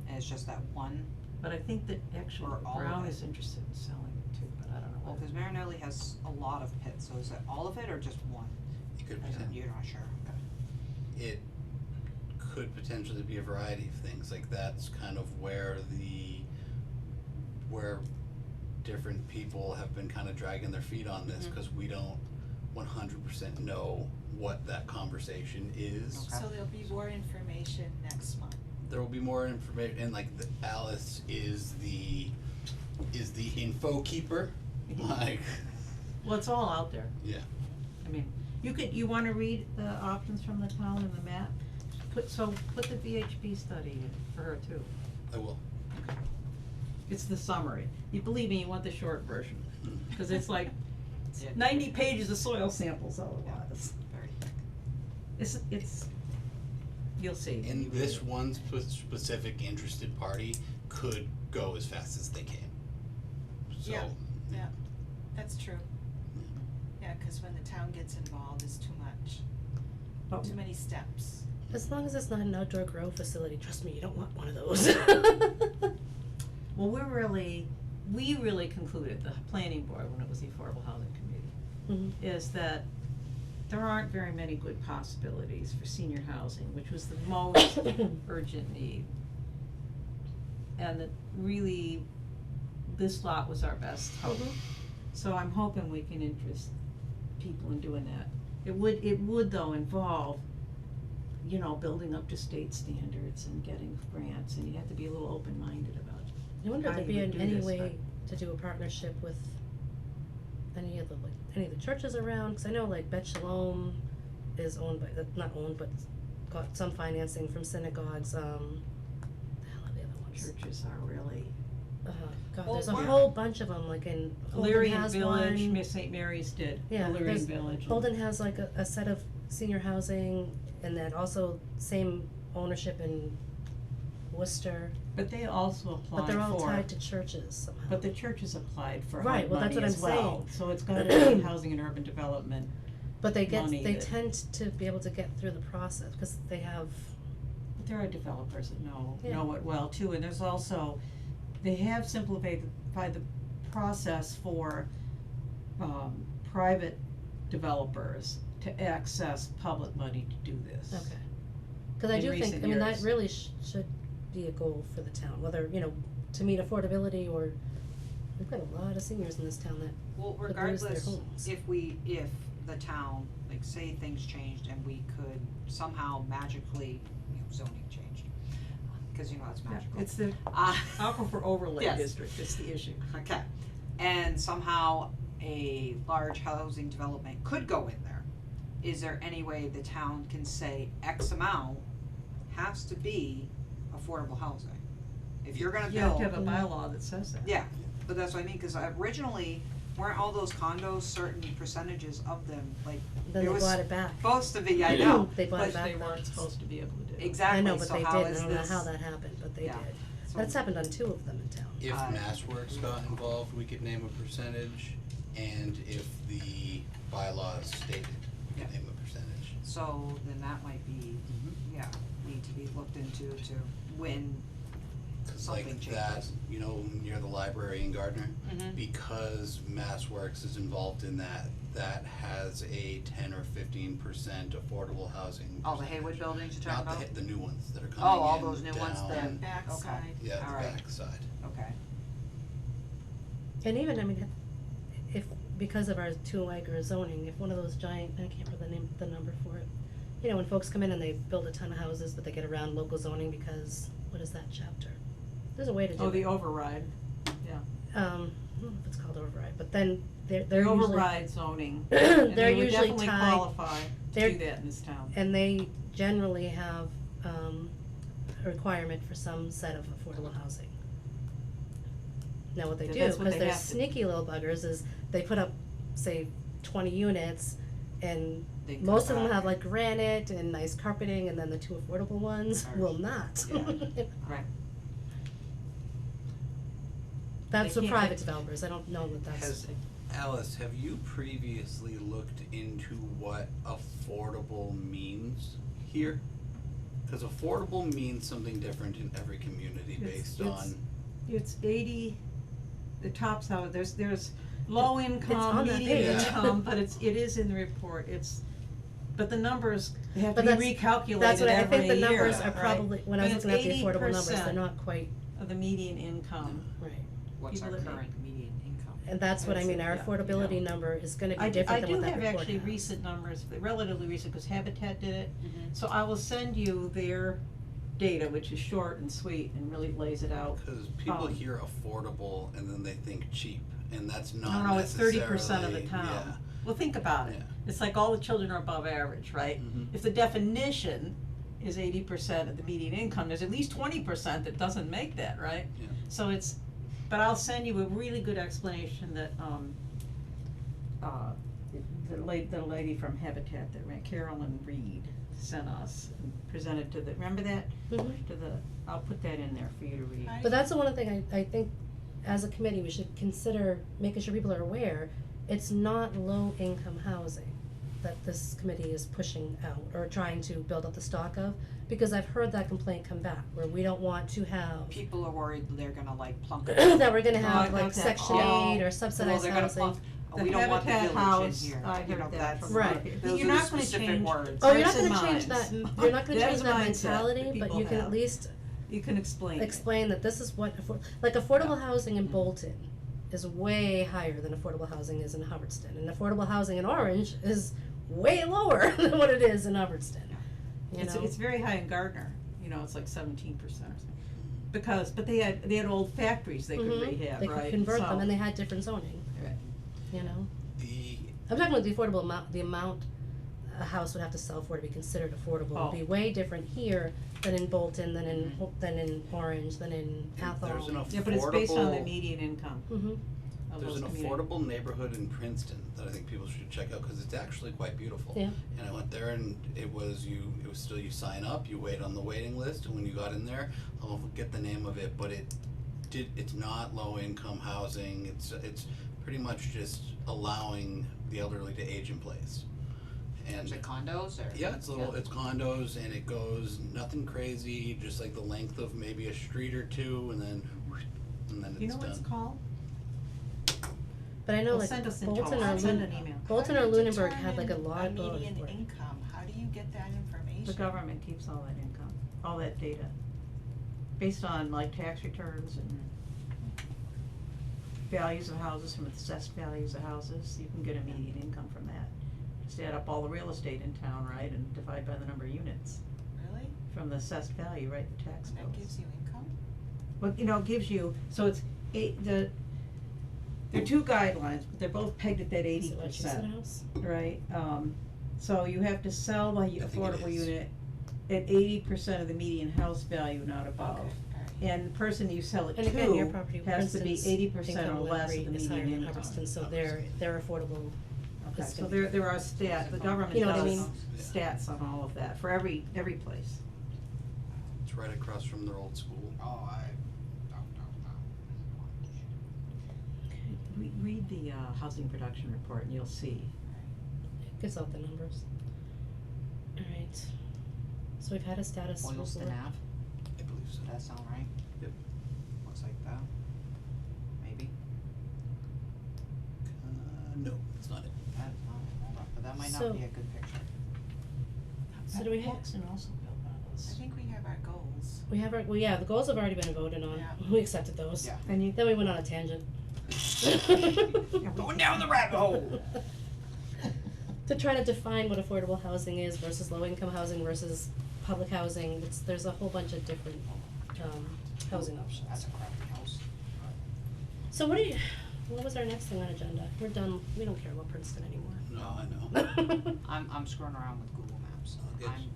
Speaker 2: And it's just that one,
Speaker 1: But I think that actually
Speaker 2: Or all of
Speaker 1: Brown
Speaker 2: it.
Speaker 1: is interested in selling it too, but I don't know
Speaker 2: well,
Speaker 1: whether.
Speaker 2: cause Marinelli has a lot of pits, so is it all of it or just one?
Speaker 5: It could
Speaker 2: I don't-
Speaker 5: potentially,
Speaker 2: You're not sure, okay.
Speaker 5: it could potentially be a variety of things, like that's kind of where different people have been kind of dragging their feet on this,
Speaker 2: Mhm.
Speaker 5: cause we don't 100% know what that conversation is.
Speaker 2: Okay.
Speaker 3: So there'll be more information next month.
Speaker 5: There will be more information, and like Alice is the info keeper, like,
Speaker 1: Well, it's all out there.
Speaker 5: yeah.
Speaker 1: I mean, you wanna read the options from the town and the map? Put the VHP study in for her too.
Speaker 5: I will.
Speaker 1: It's the summary. You believe me, you want the short version,
Speaker 5: Mm.
Speaker 1: cause it's like
Speaker 2: Yeah.
Speaker 1: 90 pages of soil samples otherwise.
Speaker 2: Very thick.
Speaker 1: It's, you'll see.
Speaker 5: And this one specific interested party could go as fast as they can. So,
Speaker 3: Yeah. Yeah, that's true. Yeah, cause when the town gets involved, it's too much,
Speaker 1: But
Speaker 3: too many steps.
Speaker 4: As long as it's not an outdoor grow facility, trust me, you don't want one of those.
Speaker 1: Well, we really concluded, the planning board, when it was the Affordable Housing Committee,
Speaker 4: Mhm.
Speaker 1: is that there aren't very many good possibilities for senior housing, which was the most urgent need. And that really, this lot was our best hope.
Speaker 4: Mhm.
Speaker 1: So I'm hoping we can interest people in doing that. It would though involve, building up to state standards and getting grants, and you have to be a little open-minded about it.
Speaker 4: I wonder if
Speaker 1: How
Speaker 4: there'd
Speaker 1: you
Speaker 4: be
Speaker 1: would do
Speaker 4: any
Speaker 1: this,
Speaker 4: way to do a partnership with any of the churches around, cause I know like Bet Shalom is owned by, not owned, but got some financing from synagogues, the hell are the other ones?
Speaker 1: Churches are really,
Speaker 4: God,
Speaker 2: Well,
Speaker 4: there's a
Speaker 2: we're-
Speaker 4: whole bunch of them, like in Holden
Speaker 1: Lyrian
Speaker 4: has
Speaker 1: Village,
Speaker 4: one.
Speaker 1: Miss St. Mary's did,
Speaker 4: Yeah,
Speaker 1: Lyrian
Speaker 4: there's-
Speaker 1: Village. and-
Speaker 4: Holden has like a set of senior housing, and then also same ownership in Worcester,
Speaker 1: But they also applied
Speaker 4: but they're all
Speaker 1: for,
Speaker 4: tied to churches somehow.
Speaker 1: but the churches applied for
Speaker 4: Right,
Speaker 1: HUD
Speaker 4: well, that's
Speaker 1: money
Speaker 4: what
Speaker 1: as
Speaker 4: I'm
Speaker 1: well,
Speaker 4: saying.
Speaker 1: so it's gonna be housing and urban development.
Speaker 4: But they
Speaker 1: money
Speaker 4: they
Speaker 1: that-
Speaker 4: tend to be able to get through the process, cause they have,
Speaker 1: But there are developers that know
Speaker 4: Yeah.
Speaker 1: it well too, and there's also, they have simplified the process for private developers to access public money to do this.
Speaker 4: okay. Cause I
Speaker 1: In
Speaker 4: do think,
Speaker 1: recent
Speaker 4: I mean, that
Speaker 1: years.
Speaker 4: really should be a goal for the town, whether, to meet affordability or, we've got a lot of seniors in this town that
Speaker 2: Well,
Speaker 4: could lose their
Speaker 2: regardless,
Speaker 4: homes.
Speaker 2: if the town, like say things changed and we could somehow magically, zoning changed, cause that's
Speaker 1: Yeah,
Speaker 2: magical.
Speaker 1: it's the Aquifer Overlay
Speaker 2: Yes.
Speaker 1: District, is the issue.
Speaker 2: Okay, and somehow a large housing development could go in there, is there any way the town can say X amount has to be affordable housing? If you're gonna
Speaker 1: You have
Speaker 2: build,
Speaker 1: to have a bylaw that says that.
Speaker 2: yeah, but that's what I mean, cause originally, weren't all those condos certain percentages of them, like,
Speaker 4: then
Speaker 2: it
Speaker 4: they
Speaker 2: was
Speaker 4: bought it back.
Speaker 2: supposed to be, I know,
Speaker 4: They bought
Speaker 2: but
Speaker 4: it back.
Speaker 1: They weren't supposed to be able to do.
Speaker 2: exactly,
Speaker 4: I know, but
Speaker 2: so
Speaker 4: they
Speaker 2: how
Speaker 4: did,
Speaker 2: is
Speaker 4: I don't know
Speaker 2: this-
Speaker 4: how that happened, but they
Speaker 2: Yeah.
Speaker 4: did.
Speaker 2: so-
Speaker 4: That's happened on 2 of them in town.
Speaker 5: If
Speaker 2: Uh,
Speaker 5: MassWorks got involved, we could name a percentage, and if the bylaws stated, we could
Speaker 2: Yeah.
Speaker 5: name a percentage.
Speaker 2: So then that might be, yeah, need to be looked into to when,
Speaker 5: Cause
Speaker 2: Something
Speaker 5: like that,
Speaker 2: changes.
Speaker 5: near the library in Gardner,
Speaker 2: Mhm.
Speaker 5: because MassWorks is involved in that, that has a 10 or 15% affordable housing
Speaker 2: all the
Speaker 5: percentage.
Speaker 2: Haywood buildings you're talking
Speaker 5: Not
Speaker 2: about?
Speaker 5: the new ones that are coming in
Speaker 2: Oh, all those new ones
Speaker 5: down-
Speaker 2: that-
Speaker 3: Backside.
Speaker 5: Yeah, the
Speaker 2: Alright.
Speaker 5: backside.
Speaker 2: Okay,
Speaker 4: And even, I mean, if, because of our 2-acre zoning, if one of those giant, I can't remember the number for it. When folks come in and they build a ton of houses, but they get around local zoning because, what is that chapter? There's a way to do it.
Speaker 1: Oh, the override,
Speaker 4: I don't know if it's called override, but then they're
Speaker 1: the
Speaker 4: usually,
Speaker 1: override zoning,
Speaker 4: they're
Speaker 1: and they would
Speaker 4: usually
Speaker 1: definitely
Speaker 4: tied,
Speaker 1: qualify to
Speaker 4: they're-
Speaker 1: do that in this town.
Speaker 4: and they generally have, a requirement for some set of affordable housing. Now what they
Speaker 1: Yeah,
Speaker 4: do,
Speaker 1: that's what
Speaker 4: cause
Speaker 1: they
Speaker 4: they're
Speaker 1: have to-
Speaker 4: sneaky little buggers, is they put up, say, 20 units, and
Speaker 2: They cut
Speaker 4: most of them
Speaker 2: back.
Speaker 4: have like granite and nice carpeting, and then the 2 affordable ones
Speaker 2: Ours.
Speaker 4: will not.
Speaker 2: Yeah. Right.
Speaker 4: That's
Speaker 1: They
Speaker 4: for
Speaker 1: can't
Speaker 4: private
Speaker 1: get-
Speaker 4: developers, I don't know that that's.
Speaker 5: Has, Alice, have you previously looked into what affordable means here? Cause affordable means something different in every community based on,
Speaker 1: It's 80, the top's how, there's low income,
Speaker 4: on that
Speaker 1: medium
Speaker 5: page.
Speaker 1: income, but it is in the report, but the numbers have to
Speaker 4: But
Speaker 1: be
Speaker 4: that's
Speaker 1: recalculated
Speaker 4: That's what I
Speaker 1: every
Speaker 4: think the
Speaker 1: year,
Speaker 4: numbers are
Speaker 1: right?
Speaker 4: probably, when I was
Speaker 1: And it's
Speaker 4: looking at the affordable numbers, they're
Speaker 1: 80%
Speaker 4: not quite,
Speaker 1: of the median income.
Speaker 4: right.
Speaker 2: What's our
Speaker 1: People that
Speaker 2: current median income?
Speaker 4: And that's what I
Speaker 1: That's
Speaker 4: mean,
Speaker 1: it,
Speaker 4: our
Speaker 1: yeah,
Speaker 4: affordability
Speaker 1: yeah.
Speaker 4: number is gonna
Speaker 1: I
Speaker 4: be different than what that
Speaker 1: do
Speaker 4: report
Speaker 1: have actually
Speaker 4: has.
Speaker 1: recent numbers, relatively recent, cause Habitat did it,
Speaker 2: Mhm.
Speaker 1: so I will send you their data, which is short and sweet and really lays it out.
Speaker 5: cause people
Speaker 1: Um,
Speaker 5: hear affordable and then they think cheap, and that's not
Speaker 1: No, it's 30% of the
Speaker 5: necessarily-
Speaker 1: town. Well, think about it,
Speaker 5: Yeah.
Speaker 1: it's like all the children are above average, right?
Speaker 5: Mhm.
Speaker 1: If the definition is 80% of the median income, there's at least 20% that doesn't make that, right?
Speaker 5: Yeah.
Speaker 1: So it's, but I'll send you a really good explanation that, the lady from Habitat that ran, Carolyn Reed, sent us and presented to the, remember that?
Speaker 4: Mhm.
Speaker 1: To the, I'll put that in there for you to read.
Speaker 3: I-
Speaker 4: But that's the one thing I think, as a committee, we should consider making sure people are aware, it's not low income housing that this committee is pushing out or trying to build up the stock of, because I've heard that complaint come back, where we don't want to have
Speaker 2: People are worried they're gonna like plunk it.
Speaker 4: that we're gonna
Speaker 1: Oh,
Speaker 4: have
Speaker 1: I
Speaker 4: like
Speaker 1: got that.
Speaker 4: section
Speaker 2: Oh,
Speaker 4: 8 or
Speaker 2: well,
Speaker 4: subsidized
Speaker 2: they're gonna
Speaker 4: housing.
Speaker 2: plunk,
Speaker 1: The
Speaker 2: we don't want the
Speaker 1: Habitat
Speaker 2: village
Speaker 1: house,
Speaker 2: in here,
Speaker 1: I
Speaker 2: you know,
Speaker 1: heard that
Speaker 2: that's,
Speaker 1: from
Speaker 4: Right.
Speaker 1: Mark.
Speaker 2: those
Speaker 1: You're
Speaker 2: are the
Speaker 1: not gonna
Speaker 2: specific
Speaker 1: change-
Speaker 2: words.
Speaker 4: Oh, you're not
Speaker 1: Hearts and
Speaker 4: gonna change that,
Speaker 1: minds.
Speaker 4: you're not gonna
Speaker 1: That
Speaker 4: change
Speaker 1: is a
Speaker 4: that
Speaker 1: mindset
Speaker 4: mentality,
Speaker 1: that
Speaker 4: but
Speaker 1: people
Speaker 4: you can
Speaker 1: have.
Speaker 4: at least
Speaker 1: You can explain it.
Speaker 4: explain that this is what like affordable housing in Bolton is way higher than affordable housing is in Hubbardston, and affordable housing in Orange is way lower than what it is in Hubbardston, you know?
Speaker 1: It's very high in Gardner, you know, it's like 17% or something. Because, but they had old factories they could
Speaker 4: Mhm.
Speaker 1: rehab,
Speaker 4: They
Speaker 1: right?
Speaker 4: could convert them
Speaker 1: So-
Speaker 4: and they had different zoning,
Speaker 1: Right.
Speaker 4: you know?
Speaker 5: The,
Speaker 4: I'm talking about the affordable amount, the amount a house would have to sell for to be considered affordable would be
Speaker 1: Oh.
Speaker 4: way different here than in Bolton, than in Orange, than in Athol.
Speaker 5: there's an affordable.
Speaker 1: Yeah, but it's based on the median income
Speaker 4: Mhm.
Speaker 1: of
Speaker 5: There's
Speaker 1: those
Speaker 5: an
Speaker 1: communities.
Speaker 5: affordable neighborhood in Princeton that I think people should check out, cause it's actually quite beautiful.
Speaker 4: Yeah.
Speaker 5: And I went there and it was still, you sign up, you wait on the waiting list, and when you got in there, I'll forget the name of it, but it's not low income housing, it's pretty much just allowing the elderly to age in place. And
Speaker 2: Is it condos or?
Speaker 5: yeah, it's it's condos, and it goes nothing crazy, just like the length of maybe a street or two, and then it's done.
Speaker 1: You know what it's called?
Speaker 4: But I know
Speaker 1: Well,
Speaker 4: like
Speaker 1: send us
Speaker 4: Bolton
Speaker 1: info.
Speaker 4: or
Speaker 1: I'll send
Speaker 4: Lun-
Speaker 1: an email.
Speaker 4: Bolton
Speaker 3: How
Speaker 4: or
Speaker 3: do you
Speaker 4: Lunenburg had like a
Speaker 3: determine
Speaker 4: lot of
Speaker 3: median
Speaker 4: for it.
Speaker 3: income, how do you get that information?
Speaker 1: The government keeps all that income, all that data, based on like tax returns and values of houses, from assessed values of houses, you can get a median income from that. Just add up all the real estate in town, right, and divide by the number of units
Speaker 3: Really?
Speaker 1: from the assessed value, right, the tax bills.
Speaker 3: That gives you income?
Speaker 1: Well, you know, it gives you, so it's there are two guidelines, but they're both pegged at that
Speaker 4: Is it what she said,
Speaker 1: 80%,
Speaker 4: house?
Speaker 1: right? So you have to sell the
Speaker 5: think it
Speaker 1: affordable
Speaker 5: is.
Speaker 1: unit at 80% of the median house value, not above.
Speaker 3: Okay, alright.
Speaker 1: And the person you sell it
Speaker 4: And again, your
Speaker 1: to
Speaker 4: property,
Speaker 1: has to be
Speaker 4: Princeton's
Speaker 1: 80% or
Speaker 4: income
Speaker 1: less
Speaker 4: rate
Speaker 1: of the
Speaker 4: is higher
Speaker 1: median
Speaker 4: than
Speaker 1: income.
Speaker 4: Hubbardston, so their affordable
Speaker 1: Okay,
Speaker 4: is
Speaker 1: so
Speaker 4: gonna be-
Speaker 1: there are stats, the government
Speaker 4: You know what I
Speaker 1: does
Speaker 4: mean?
Speaker 1: stats on all of that, for every place.
Speaker 5: It's right across from their old school.
Speaker 2: Oh,
Speaker 1: Read the housing production report and you'll see.
Speaker 4: It gives out the numbers. Alright, so we've had a status report.
Speaker 2: Oilston Ave,
Speaker 5: I believe so.
Speaker 2: does that sound right?
Speaker 5: Yep.
Speaker 2: Looks like that, maybe,
Speaker 5: No, it's not it.
Speaker 2: that is not, hold on, but that might
Speaker 4: So-
Speaker 2: not be a good picture.
Speaker 4: So do we have-
Speaker 1: Paxton also built one of
Speaker 3: I
Speaker 1: those.
Speaker 3: think we have our goals.
Speaker 4: We have our, well, yeah, the goals have already been voted on,
Speaker 3: Yeah.
Speaker 4: we accepted those.
Speaker 2: Yeah.
Speaker 1: And you,
Speaker 4: Then we went on a tangent.
Speaker 2: Going down the rabbit hole.
Speaker 4: To try to define what affordable housing is versus low income housing versus public housing, there's a whole bunch of different, housing options.
Speaker 2: That's a crappy house.
Speaker 4: So what was our next thing on agenda? We're done, we don't care about Princeton anymore.
Speaker 5: No, I know.
Speaker 2: I'm screwing around with Google Maps,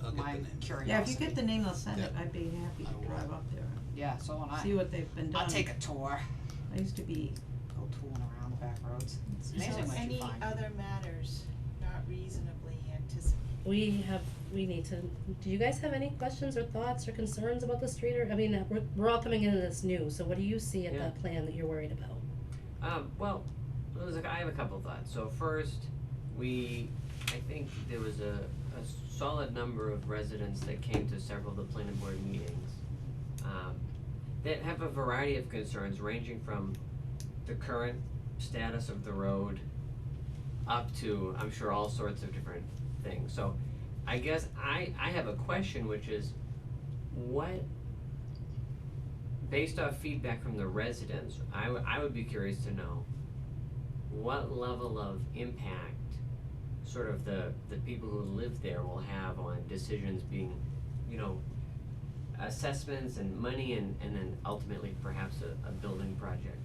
Speaker 5: I'll get
Speaker 2: my
Speaker 5: the name.
Speaker 2: curiosity.
Speaker 1: yeah, if you get the name, I'll send it,
Speaker 5: Yeah.
Speaker 1: I'd be happy
Speaker 5: I
Speaker 1: to
Speaker 5: will.
Speaker 1: drive up there,
Speaker 2: Yeah, so will
Speaker 1: see what they've been done.
Speaker 2: I'll take a tour,
Speaker 1: I used to be,
Speaker 2: go tooling around the back roads, it's
Speaker 1: So
Speaker 2: amazing what you
Speaker 3: Any
Speaker 2: find.
Speaker 3: other matters not reasonably anticipate.
Speaker 4: We need to, do you guys have any questions or thoughts or concerns about the street, or, I mean, we're all coming into this new, so what do you see at
Speaker 6: Yeah.
Speaker 4: that plan that you're worried about?
Speaker 6: Well, I have a couple of thoughts. So first, I think there was a solid number of residents that came to several of the planning board meetings, that have a variety of concerns ranging from the current status of the road up to, I'm sure, all sorts of different things. So I guess I have a question, which is, what, based off feedback from the residents, I would be curious to know what level of impact sort of the people who live there will have on decisions being, you know, assessments and money and then ultimately perhaps a building project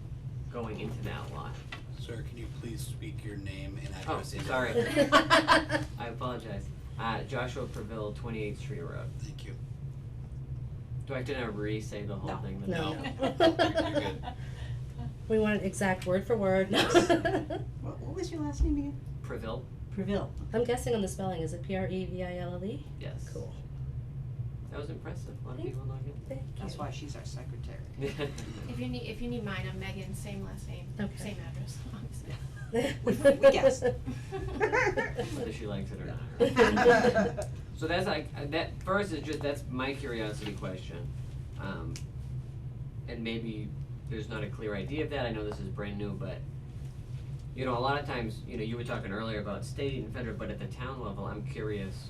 Speaker 6: going into that lot.
Speaker 5: Sir, can you please speak your name and
Speaker 6: Oh,
Speaker 5: address? into
Speaker 6: sorry.
Speaker 5: the record?
Speaker 6: I apologize. Joshua Preville, 28th Street Road.
Speaker 5: Thank you.
Speaker 6: Do I have to now re-say the whole
Speaker 2: No.
Speaker 6: thing?
Speaker 4: No.
Speaker 5: You're good.
Speaker 4: We want it exact word for word.
Speaker 1: What was your last name again?
Speaker 6: Preville?
Speaker 1: Preville.
Speaker 4: I'm guessing on the spelling, is it Preville?
Speaker 6: Yes.
Speaker 4: Cool.
Speaker 6: That was impressive. A lot of people know
Speaker 4: Thank you.
Speaker 2: That's why she's our secretary.
Speaker 6: it.
Speaker 8: If you need mine, I'm Megan, same last name,
Speaker 4: Okay.
Speaker 8: same address, obviously.
Speaker 2: We guessed.
Speaker 6: Whether she likes it or not. So that's like, that first is just, that's my curiosity question. And maybe there's not a clear idea of that, I know this is brand new, but, you know, a lot of times, you know, you were talking earlier about state and federal, but at the town level, I'm curious,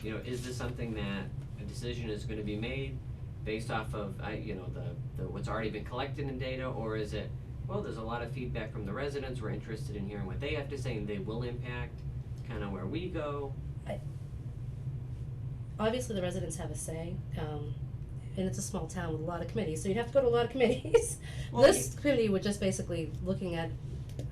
Speaker 6: you know, is this something that a decision is gonna be made based off of, you know, the what's already been collected in data, or is it, well, there's a lot of feedback from the residents, we're interested in hearing what they have to say, and they will impact kinda where we go?
Speaker 4: Obviously, the residents have a say, and it's a small town with a lot of committees, so you'd have to go to a lot of committees.
Speaker 1: Well,
Speaker 4: This committee would just basically looking at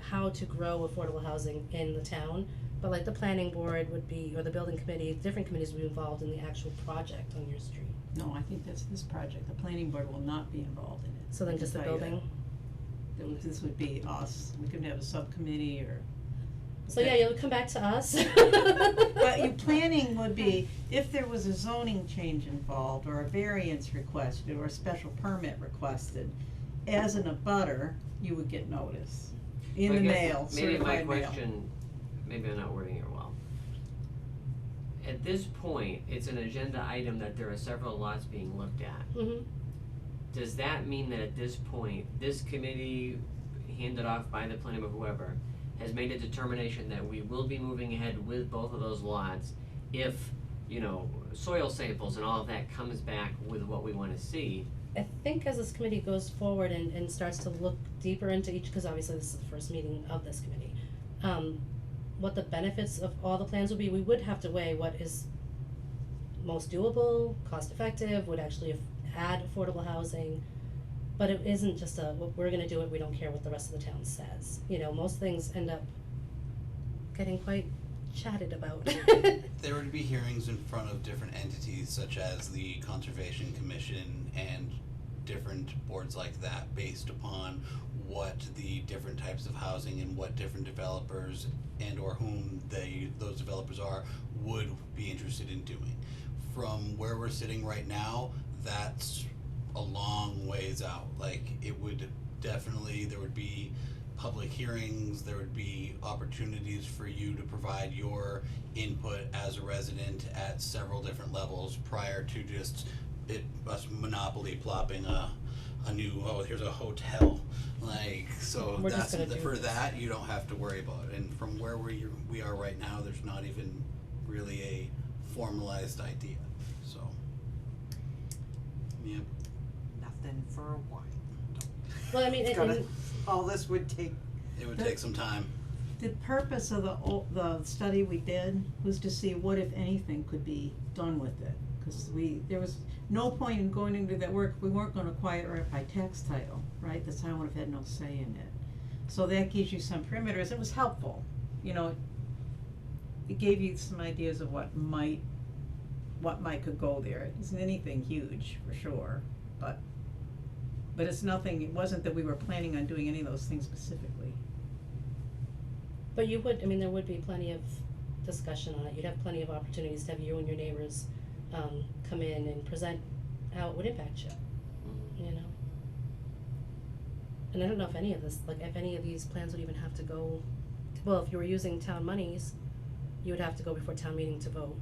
Speaker 4: how to grow affordable housing in the town, but like the planning board would be, or the building committee, different committees would be involved in the actual project on your street.
Speaker 1: No, I think that's this project. The planning board will not be involved in it.
Speaker 4: So
Speaker 1: I
Speaker 4: then
Speaker 1: can
Speaker 4: just the
Speaker 1: tell you that.
Speaker 4: building?
Speaker 1: This would be us. We could have a subcommittee or.
Speaker 4: So yeah, you'll come back to us.
Speaker 1: But your planning would be, if there was a zoning change involved, or a variance requested, or a special permit requested, as an abutter, you would get notice in
Speaker 6: So I
Speaker 1: the
Speaker 6: guess
Speaker 1: mail, certified mail.
Speaker 6: Maybe my question, maybe I'm not wording it well. At this point, it's an agenda item that there are several lots being looked at.
Speaker 4: Mhm.
Speaker 6: Does that mean that at this point, this committee, handed off by the planning board, whoever, has made a determination that we will be moving ahead with both of those lots if, you know, soil samples and all of that comes back with what we wanna see?
Speaker 4: I think as this committee goes forward and starts to look deeper into each, cause obviously this is the first meeting of this committee, what the benefits of all the plans would be, we would have to weigh what is most doable, cost effective, would actually add affordable housing. But it isn't just we're gonna do it, we don't care what the rest of the town says. You know, most things end up getting quite chatted about.
Speaker 5: There would be hearings in front of different entities such as the Conservation Commission and different boards like that, based upon what the different types of housing and what different developers and or whom those developers are would be interested in doing. From where we're sitting right now, that's a long ways out. Like, it would definitely, there would be public hearings, there would be opportunities for you to provide your input as a resident at several different levels prior to just us monopoly plopping a new, oh, here's a hotel. Like, so
Speaker 4: We're just
Speaker 5: that's,
Speaker 4: gonna do
Speaker 5: for
Speaker 4: this.
Speaker 5: that, you don't have to worry about it. And from where we are right now, there's not even really a formalized idea, so. Yep.
Speaker 2: Nothing for a while.
Speaker 4: Well, I mean,
Speaker 2: It's gonna, all this would take,
Speaker 5: It would take some time.
Speaker 1: The purpose of the study we did was to see what, if anything, could be done with it. Cause there was no point in going into that work, we weren't gonna acquire it by tax title, right? The town would have had no say in it. So that gives you some perimeters, it was helpful, you know, it gave you some ideas of what might could go there. It isn't anything huge, for sure, but it's nothing, it wasn't that we were planning on doing any of those things specifically.
Speaker 4: but you would, I mean, there would be plenty of discussion on it. You'd have plenty of opportunities to have you and your neighbors, come in and present how it would impact you, you know? And I don't know if any of this, like, if any of these plans would even have to go, well, if you were using town monies, you would have to go before town meeting to vote.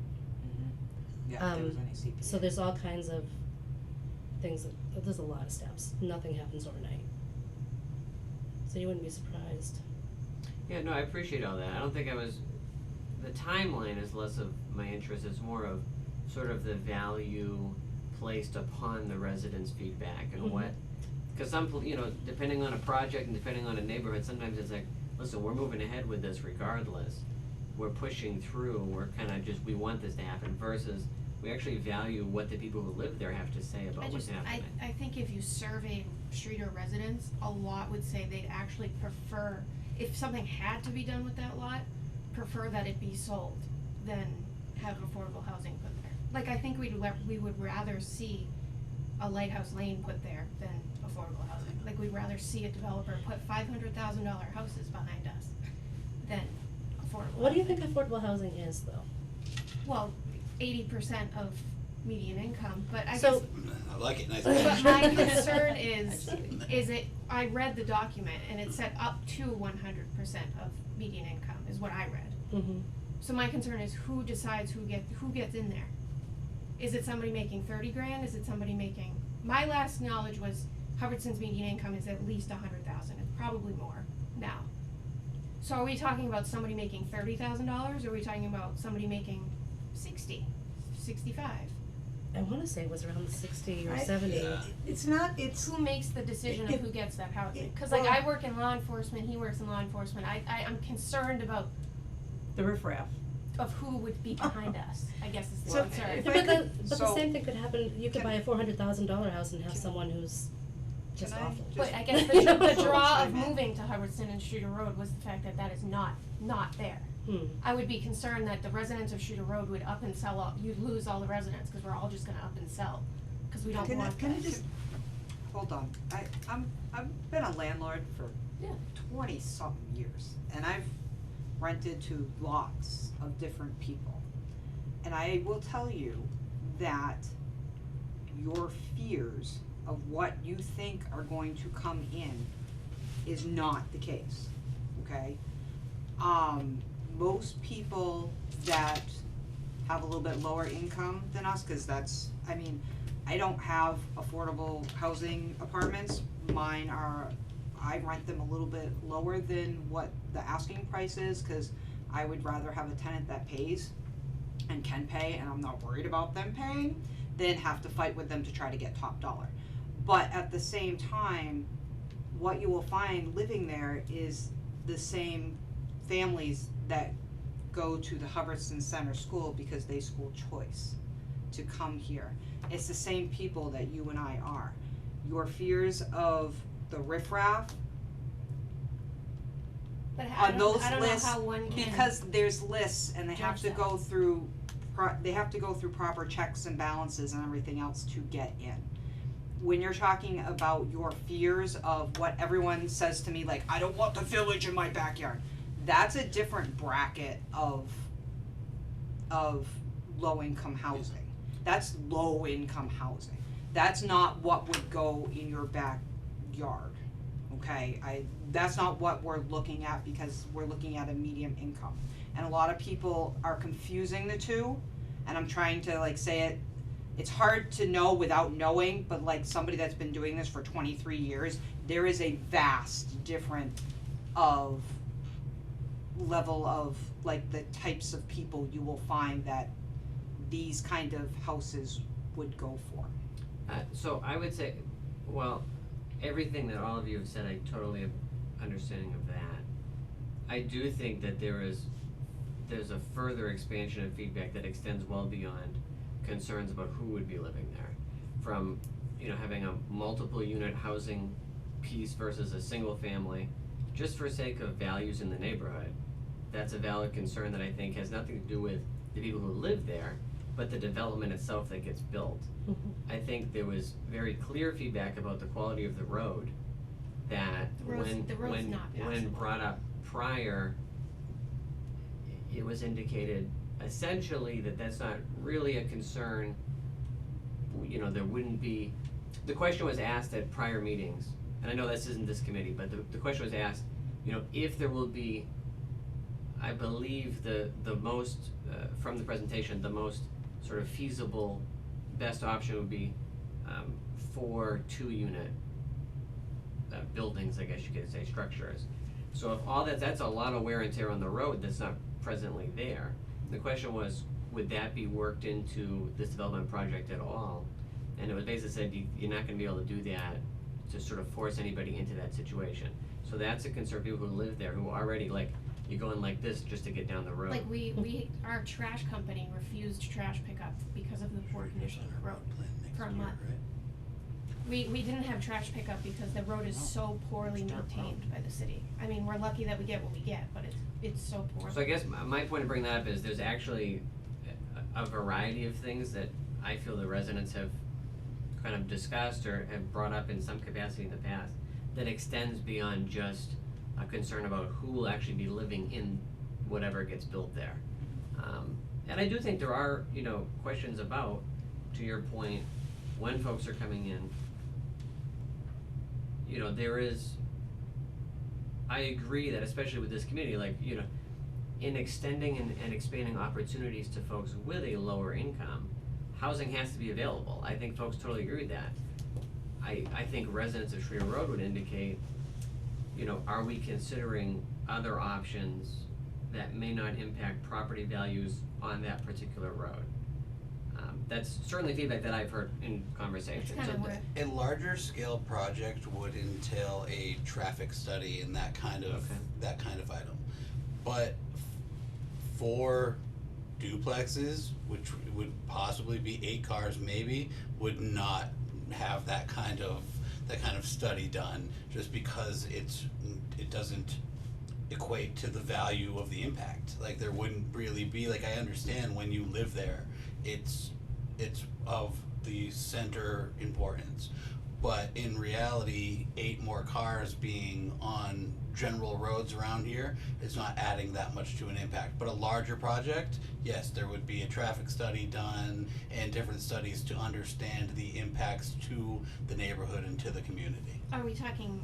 Speaker 2: Yeah, if there was any CPA.
Speaker 4: So there's all kinds of things, there's a lot of steps, nothing happens overnight. So you wouldn't be surprised.
Speaker 6: Yeah, no, I appreciate all that. I don't think the timeline is less of my interest, it's more of sort of the value placed upon the residents' feedback and
Speaker 4: Mhm.
Speaker 6: what, cause you know, depending on a project and depending on a neighborhood, sometimes it's like, listen, we're moving ahead with this regardless. We're pushing through, we're kinda just, we want this to happen versus we actually value what the people who live there have to say about what's happening.
Speaker 8: I think if you surveyed Streeter residents, a lot would say they'd actually prefer, if something had to be done with that lot, prefer that it be sold than have affordable housing put there. Like, I think we would rather see a Lighthouse Lane put there than affordable housing. Like, we'd rather see a developer put $500,000 houses behind us than affordable
Speaker 4: What do you
Speaker 8: housing.
Speaker 4: think affordable housing is, though?
Speaker 8: Well, 80% of median income, but I guess.
Speaker 4: So-
Speaker 5: I like it, nice.
Speaker 8: But my concern is I read the document and it said up to 100% of median income is what I read.
Speaker 4: Mm-hmm.
Speaker 8: So my concern is who decides who gets in there? Is it somebody making 30 grand? Is it somebody making, my last knowledge was Hubbardston's median income is at least 100,000, it's probably more now. So are we talking about somebody making $30,000 or are we talking about somebody making 60, 65?
Speaker 4: I wanna say it was around 60 or
Speaker 1: I-
Speaker 4: 70.
Speaker 5: Yeah.
Speaker 1: It's not, it's,
Speaker 8: Who makes the decision of who gets that housing? Cause like
Speaker 1: well-
Speaker 8: I work in law enforcement, he works in law enforcement, I'm concerned about
Speaker 7: The riffraff.
Speaker 8: of who would be behind us, I guess is the
Speaker 1: So,
Speaker 8: concern.
Speaker 1: if
Speaker 4: Yeah,
Speaker 1: I
Speaker 4: but
Speaker 1: could-
Speaker 4: the
Speaker 2: so-
Speaker 4: same thing could happen, you could
Speaker 2: Can-
Speaker 4: buy a $400,000 house and have
Speaker 2: Can-
Speaker 4: someone who's just
Speaker 2: Can I
Speaker 4: awful.
Speaker 2: just-
Speaker 8: But I guess
Speaker 4: You know?
Speaker 8: the draw of
Speaker 2: Chime in.
Speaker 8: moving to Hubbardston and Streeter Road was the fact that that is not there.
Speaker 4: Hmm.
Speaker 8: I would be concerned that the residents of Streeter Road would up and sell all, you'd lose all the residents, cause we're all just gonna up and sell, cause we don't
Speaker 1: Can I-
Speaker 8: want
Speaker 1: can I
Speaker 8: that.
Speaker 1: just-
Speaker 2: Hold on, I've been a landlord for
Speaker 8: Yeah.
Speaker 2: 20-something years, and I've rented to lots of different people. And I will tell you that your fears of what you think are going to come in is not the case, okay? Most people that have a little bit lower income than us, cause that's, I mean, I don't have affordable housing apartments, mine are, I rent them a little bit lower than what the asking price is, cause I would rather have a tenant that pays and can pay, and I'm not worried about them paying, than have to fight with them to try to get top dollar. But at the same time, what you will find living there is the same families that go to the Hubbardston Center School because they school choice to come here. It's the same people that you and I are. Your fears of the riffraff
Speaker 8: But I
Speaker 2: on
Speaker 8: don't,
Speaker 2: those
Speaker 8: I don't know
Speaker 2: lists,
Speaker 8: how one can.
Speaker 2: because there's lists and they have
Speaker 8: judge
Speaker 2: to
Speaker 8: that.
Speaker 2: go through they have to go through proper checks and balances and everything else to get in. When you're talking about your fears of what everyone says to me, like, I don't want the village in my backyard, that's a different bracket of low income housing. That's low income housing. That's not what would go in your backyard, okay? That's not what we're looking at because we're looking at a medium income. And a lot of people are confusing the two, and I'm trying to like say it, it's hard to know without knowing, but like somebody that's been doing this for 23 years, there is a vast difference of level of like the types of people you will find that these kind of houses would go for.
Speaker 6: So I would say, well, everything that all of you have said, I totally have understanding of that. I do think that there's a further expansion of feedback that extends well beyond concerns about who would be living there. From, you know, having a multiple unit housing piece versus a single family, just for sake of values in the neighborhood. That's a valid concern that I think has nothing to do with the people who live there, but the development itself that gets built. I think there was very clear feedback about the quality of the road that
Speaker 8: The road's not
Speaker 6: when
Speaker 8: passable.
Speaker 6: brought up prior, it was indicated essentially that that's not really a concern. You know, there wouldn't be, the question was asked at prior meetings, and I know this isn't this committee, but the question was asked, you know, if there will be, I believe the most, from the presentation, the most sort of feasible, best option would be, 4 2-unit buildings, I guess you could say, structures. So if all that's a lot of wear and tear on the road that's not presently there. The question was, would that be worked into this development project at all? And it was basically said, you're not gonna be able to do that to sort of force anybody into that situation. So that's a concern, people who live there, who already, like, you're going like this just to get down the road.
Speaker 8: Like our trash company refused trash pickup because of the poor condition of the road for a month. We didn't have trash pickup because the road is so poorly maintained by the city. I mean, we're lucky that we get what we get, but it's so poor.
Speaker 6: So I guess my point of bringing that up is there's actually a variety of things that I feel the residents have kind of discussed or have brought up in some capacity in the past that extends beyond just a concern about who will actually be living in whatever gets built there. And I do think there are, you know, questions about, to your point, when folks are coming in, you know, there is, I agree that especially with this community, like, you know, in extending and expanding opportunities to folks with a lower income, housing has to be available. I think folks totally agree with that. I think residents of Schroeder Road would indicate, you know, are we considering other options that may not impact property values on that particular road? That's certainly feedback that I've heard in conversations.
Speaker 8: It's kind of what
Speaker 5: A larger scale project would entail a traffic study and that kind of item. But for duplexes, which would possibly be 8 cars maybe, would not have that kind of study done, just because it doesn't equate to the value of the impact. Like, there wouldn't really be, like, I understand when you live there, it's of the center importance, but in reality, 8 more cars being on general roads around here is not adding that much to an impact. But a larger project, yes, there would be a traffic study done and different studies to understand the impacts to the neighborhood and to the community.
Speaker 8: Are we talking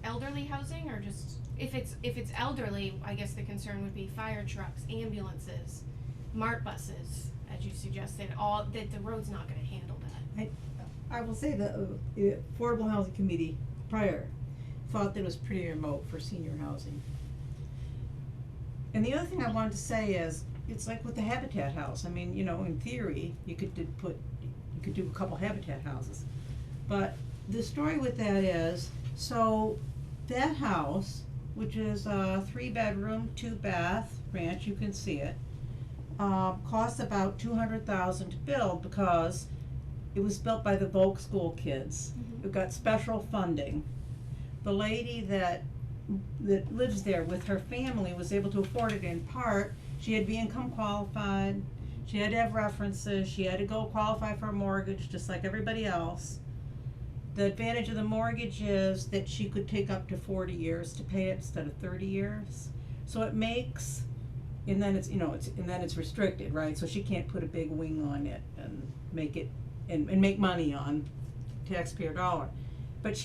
Speaker 8: elderly housing or just, if it's elderly, I guess the concern would be fire trucks, ambulances, MART buses, as you suggested, all, that the road's not gonna handle that.
Speaker 1: I will say the Affordable Housing Committee prior thought that it was pretty remote for senior housing. And the other thing I wanted to say is, it's like with the Habitat House, I mean, you know, in theory, you could do a couple Habitat houses. But the story with that is, so that house, which is a 3-bedroom, 2-bath ranch, you can see it, costs about $200,000 to build because it was built by the Volk School kids.
Speaker 8: Mhm.
Speaker 1: It got special funding. The lady that lives there with her family was able to afford it in part. She had to be income qualified, she had to have references, she had to go qualify for a mortgage just like everybody else. The advantage of the mortgage is that she could take up to 40 years to pay it instead of 30 years. So it makes, and then it's, you know, and then it's restricted, right? So she can't put a big wing on it and make it, and make money on taxpayer dollar. But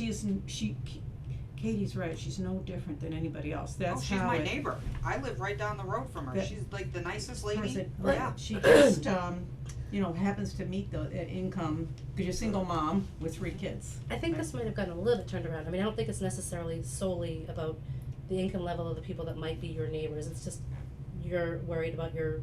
Speaker 1: Katie's right, she's no different than anybody else. That's
Speaker 2: she's
Speaker 1: how
Speaker 2: my
Speaker 1: it-
Speaker 2: neighbor. I live right down the road from her.
Speaker 1: That-
Speaker 2: She's like the nicest lady.
Speaker 1: person,
Speaker 2: Yeah.
Speaker 1: right, she just, you know, happens to meet the income, cause you're a single mom with 3 kids.
Speaker 4: I think this might have gotten a little bit turned around. I mean, I don't think it's necessarily solely about the income level of the people that might be your neighbors. It's just you're worried about your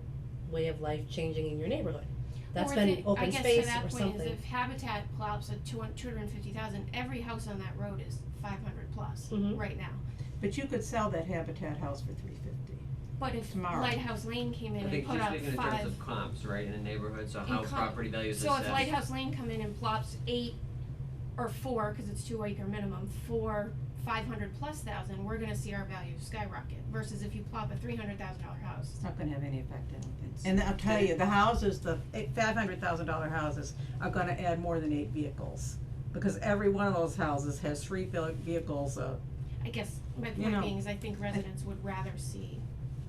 Speaker 4: way of life changing in your neighborhood. That's
Speaker 8: Or
Speaker 4: been
Speaker 8: if it-
Speaker 4: open space or
Speaker 8: I guess to that point
Speaker 4: something.
Speaker 8: is if Habitat plops at 250,000, every house on that road is 500 plus
Speaker 4: Mhm.
Speaker 8: right now.
Speaker 1: But you could sell that Habitat house for $350.
Speaker 8: But if
Speaker 1: Tomorrow.
Speaker 8: Lighthouse Lane came in
Speaker 6: I
Speaker 8: and
Speaker 6: think
Speaker 8: put
Speaker 6: she's
Speaker 8: up
Speaker 6: speaking in terms
Speaker 8: 5,
Speaker 6: of comps, right, in a neighborhood, so how
Speaker 8: comp-
Speaker 6: property values
Speaker 8: so
Speaker 6: assessed.
Speaker 8: if Lighthouse Lane come in and plops 8 or 4, cause it's 2-acre minimum, for 500 plus thousand, we're gonna see our value skyrocket, versus if you plop a $300,000 house.
Speaker 1: It's not gonna have any effect, I don't think. And I'll tell you, the houses, the $500,000 houses are gonna add more than 8 vehicles. Because every one of those houses has 3 vehicles,
Speaker 8: I guess my
Speaker 1: You
Speaker 8: point
Speaker 1: know,
Speaker 8: being is I think residents would rather see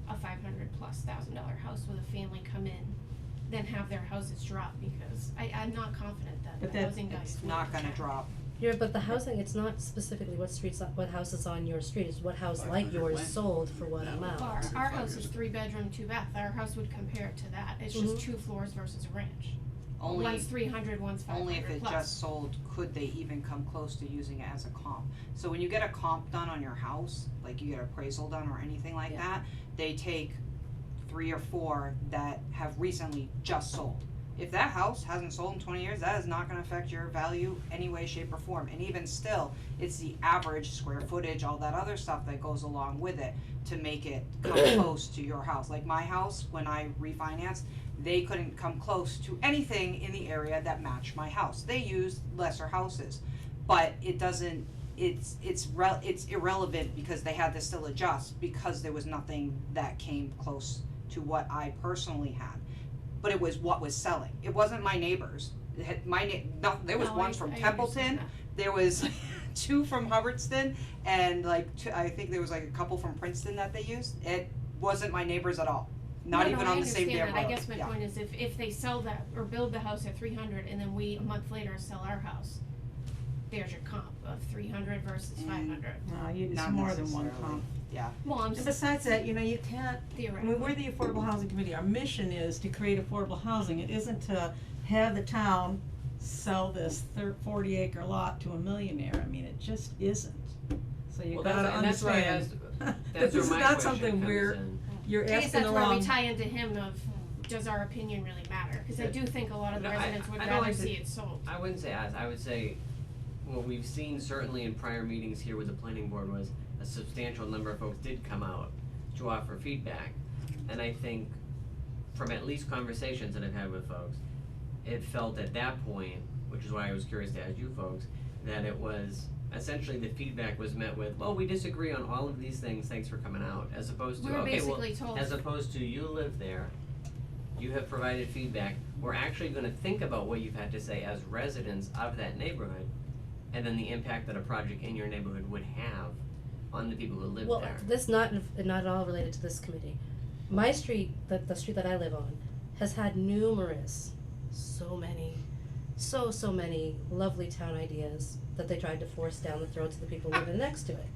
Speaker 8: a $500,000+ house with a family come in than have their houses drop, because I'm not confident that
Speaker 1: But
Speaker 8: the
Speaker 1: that's-
Speaker 8: housing values
Speaker 2: It's
Speaker 8: will
Speaker 2: not gonna
Speaker 8: check.
Speaker 2: drop.
Speaker 4: Yeah, but the housing, it's not specifically what streets, what house is on your street, it's what house like
Speaker 5: 500
Speaker 4: yours
Speaker 5: land.
Speaker 4: sold for what
Speaker 5: No.
Speaker 4: amount.
Speaker 8: Our
Speaker 5: 5
Speaker 8: house
Speaker 5: years
Speaker 8: is
Speaker 5: ago.
Speaker 8: 3-bedroom, 2-bath, our house would compare to that, it's just
Speaker 4: Mhm.
Speaker 8: 2 floors versus a ranch.
Speaker 2: Only,
Speaker 8: One's 300, one's 500+.
Speaker 2: only if it just sold, could they even come close to using it as a comp. So when you get a comp done on your house, like you get appraisal done or anything like
Speaker 8: Yeah.
Speaker 2: that, they take 3 or 4 that have recently just sold. If that house hasn't sold in 20 years, that is not gonna affect your value any way, shape, or form. And even still, it's the average square footage, all that other stuff that goes along with it to make it come close to your house. Like my house, when I refinanced, they couldn't come close to anything in the area that matched my house. They used lesser houses, but it doesn't, it's irrelevant because they had to still adjust because there was nothing that came close to what I personally had. But it was what was selling. It wasn't my neighbors. It had there was
Speaker 8: No,
Speaker 2: one
Speaker 8: I
Speaker 2: from
Speaker 8: understand
Speaker 2: Templeton,
Speaker 8: that.
Speaker 2: there was 2 from Hubbardston, and like I think there was like a couple from Princeton that they used. It wasn't my neighbors at all. Not even on the same damn road.
Speaker 8: I understand that, I guess my
Speaker 2: Yeah.
Speaker 8: point is if they sell that, or build the house at 300 and then we, a month later, sell our house, there's your comp of 300 versus 500.
Speaker 1: No, it's
Speaker 2: Not
Speaker 1: more than one
Speaker 2: necessarily.
Speaker 1: comp.
Speaker 2: Yeah.
Speaker 8: Well, I'm
Speaker 1: And besides that, you know, you can't, I
Speaker 8: theoretically.
Speaker 1: mean, we're the Affordable Housing Committee, our mission is to create affordable housing, it isn't to have the town sell this 40-acre lot to a millionaire, I mean, it just isn't. So you
Speaker 6: Well,
Speaker 1: gotta
Speaker 6: that's, and that's where I
Speaker 1: understand,
Speaker 6: asked,
Speaker 1: that
Speaker 6: that's
Speaker 1: this
Speaker 6: where
Speaker 1: is
Speaker 6: my
Speaker 1: not
Speaker 6: question
Speaker 1: something
Speaker 6: comes
Speaker 1: where
Speaker 6: in.
Speaker 1: you're
Speaker 8: I guess
Speaker 1: asking
Speaker 8: that's
Speaker 1: the
Speaker 8: where we
Speaker 1: wrong.
Speaker 8: tie into him of, does our opinion really matter? Cause I
Speaker 6: Yeah.
Speaker 8: do think a lot of the
Speaker 6: No,
Speaker 8: residents would
Speaker 6: I don't
Speaker 8: rather
Speaker 6: like to-
Speaker 8: see it sold.
Speaker 6: I wouldn't say as, I would say, what we've seen certainly in prior meetings here with the planning board was a substantial number of folks did come out to offer feedback. And I think from at least conversations that I've had with folks, it felt at that point, which is why I was curious to ask you folks, that it was essentially the feedback was met with, well, we disagree on all of these things, thanks for coming out, as opposed to,
Speaker 8: We were
Speaker 6: okay, well,
Speaker 8: basically told,
Speaker 6: as opposed to you live there, you have provided feedback, we're actually gonna think about what you've had to say as residents of that neighborhood, and then the impact that a project in your neighborhood would have on the people who live
Speaker 4: Well,
Speaker 6: there.
Speaker 4: this not at all related to this committee. My street, the street that I live on, has had numerous, so many lovely town ideas that they tried to force down the throats of the people living next to it.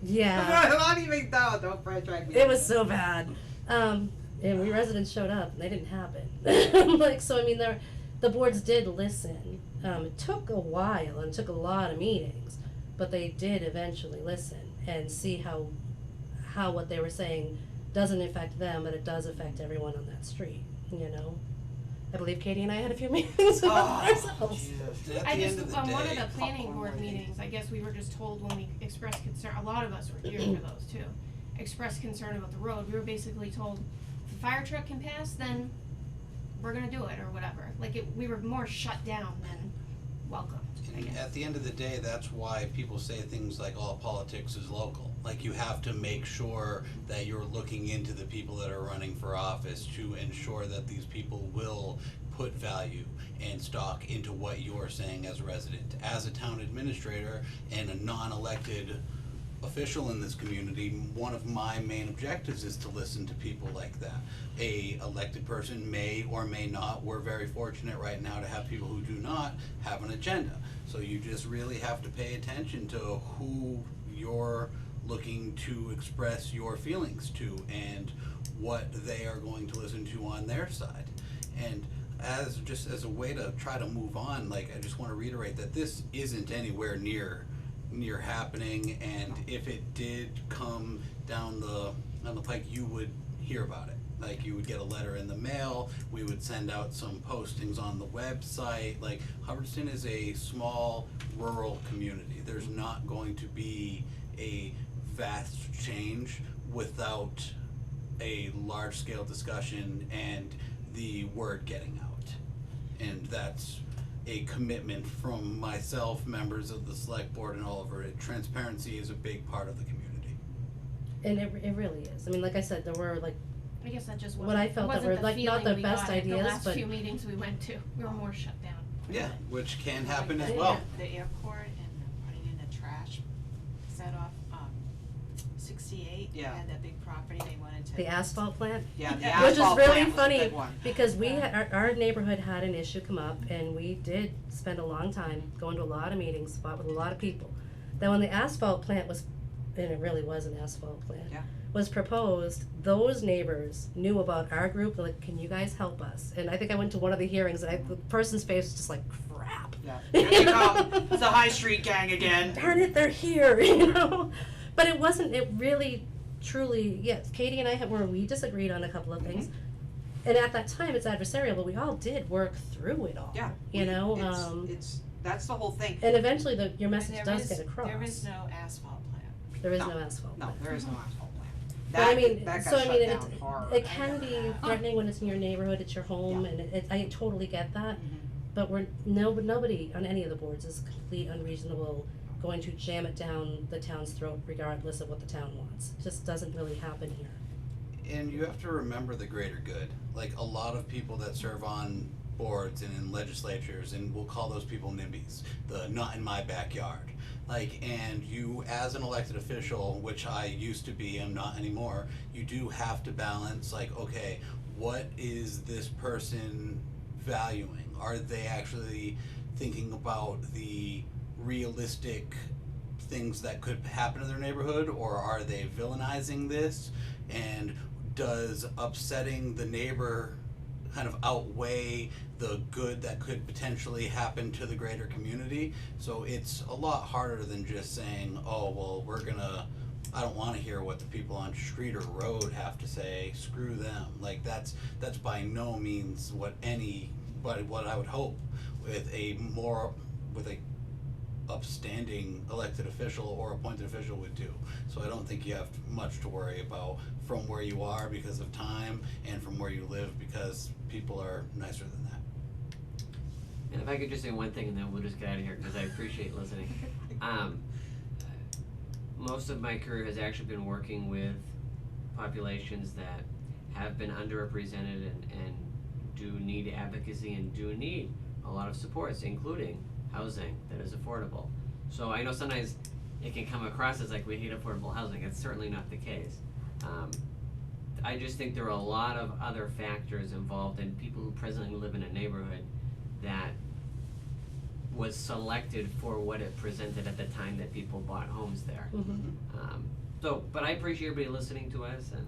Speaker 4: Yeah,
Speaker 2: Not even though, don't franchise me.
Speaker 4: it was so bad. And we residents showed up and they didn't happen. Like, so I mean, the boards did listen. It took a while and it took a lot of meetings, but they did eventually listen and see how what they were saying doesn't affect them, but it does affect everyone on that street, you know? I believe Katie and I had a few meetings about ourselves.
Speaker 5: Jesus. At
Speaker 8: I
Speaker 5: the
Speaker 8: just,
Speaker 5: end of the
Speaker 8: on one of
Speaker 5: day,
Speaker 8: the planning
Speaker 2: popcorn
Speaker 8: board
Speaker 2: lady.
Speaker 8: meetings, I guess we were just told when we expressed concern, a lot of us were here for those too, expressed concern about the road, we were basically told, if the fire truck can pass, then we're gonna do it, or whatever, like we were more shut down than welcomed, I
Speaker 5: And
Speaker 8: guess.
Speaker 5: at the end of the day, that's why people say things like all politics is local. Like you have to make sure that you're looking into the people that are running for office to ensure that these people will put value and stock into what you're saying as a resident. As a town administrator and a non-elected official in this community, one of my main objectives is to listen to people like that. A elected person may or may not, we're very fortunate right now to have people who do not have an agenda. So you just really have to pay attention to who you're looking to express your feelings to and what they are going to listen to on their side. And as a way to try to move on, like I just wanna reiterate that this isn't anywhere near happening, and if it did come down the pike, you would hear about it. Like you would get a letter in the mail, we would send out some postings on the website. Like Hubbardston is a small rural community. There's not going to be a vast change without a large scale discussion and the word getting out. And that's a commitment from myself, members of the select board, and all of it. Transparency is a big part of the community.
Speaker 4: And it really is. I mean, like I said, there were like,
Speaker 8: I guess that just
Speaker 4: What
Speaker 8: wasn't,
Speaker 4: I felt that
Speaker 8: wasn't
Speaker 4: were,
Speaker 8: the
Speaker 4: like, not
Speaker 8: feeling
Speaker 4: the
Speaker 8: we
Speaker 4: best
Speaker 8: got at
Speaker 4: ideas,
Speaker 8: the last
Speaker 4: but-
Speaker 8: few meetings we went to, we were more shut down.
Speaker 5: Yeah, which can
Speaker 3: Like
Speaker 5: happen as
Speaker 3: the
Speaker 5: well.
Speaker 3: The airport and putting in the trash set off, 68,
Speaker 2: Yeah.
Speaker 3: had that big property, they wanted to.
Speaker 4: The asphalt plant?
Speaker 2: Yeah, the
Speaker 3: Which is
Speaker 2: asphalt
Speaker 4: really
Speaker 2: plant was a
Speaker 4: funny.
Speaker 2: big one.
Speaker 4: Because we had, our neighborhood had an issue come up, and we did spend a long time going to a lot of meetings, fought with a lot of people. Then when the asphalt plant was, and it really was an asphalt plant,
Speaker 2: Yeah.
Speaker 4: was proposed, those neighbors knew about our group, like, can you guys help us? And I think I went to one of the hearings, and the person's face was just like, crap.
Speaker 2: Yeah, here they come, it's the High Street gang again.
Speaker 4: Darn it, they're here, you know? But it wasn't, it really, truly, yes, Katie and I we disagreed on a couple of things. And at that time, it's adversarial, but we all did work through it all.
Speaker 2: Yeah.
Speaker 4: You know,
Speaker 2: It's, that's the whole thing.
Speaker 4: and eventually your
Speaker 3: And
Speaker 4: message
Speaker 3: there
Speaker 4: does
Speaker 3: is-
Speaker 4: get across.
Speaker 3: There is no asphalt plant.
Speaker 4: There is
Speaker 2: No.
Speaker 4: no asphalt.
Speaker 2: No, there is no asphalt plant.
Speaker 4: But I mean,
Speaker 2: That
Speaker 4: so
Speaker 2: got
Speaker 4: I
Speaker 2: shut
Speaker 4: mean,
Speaker 2: down hard.
Speaker 4: it can be threatening when it's in your neighborhood, it's your home, and I totally get that.
Speaker 2: Mhm.
Speaker 4: But nobody on any of the boards is complete unreasonable, going to jam it down the town's throat regardless of what the town wants. It just doesn't really happen here.
Speaker 5: And you have to remember the greater good. Like, a lot of people that serve on boards and in legislatures, and we'll call those people NIMBYs, the not in my backyard. Like, and you, as an elected official, which I used to be, I'm not anymore, you do have to balance, like, okay, what is this person valuing? Are they actually thinking about the realistic things that could happen in their neighborhood, or are they villainizing this? And does upsetting the neighbor kind of outweigh the good that could potentially happen to the greater community? So it's a lot harder than just saying, oh, well, I don't wanna hear what the people on Streeter Road have to say, screw them. Like, that's by no means what I would hope with a upstanding elected official or appointed official would do. So I don't think you have much to worry about from where you are because of time, and from where you live because people are nicer than that.
Speaker 6: And if I could just say one thing and then we'll just get out of here, cause I appreciate listening. Most of my career has actually been working with populations that have been underrepresented and do need advocacy and do need a lot of supports, including housing that is affordable. So I know sometimes it can come across as like we hate affordable housing. It's certainly not the case. I just think there are a lot of other factors involved in people who presently live in a neighborhood that was selected for what it presented at the time that people bought homes there. But I appreciate everybody listening to us, and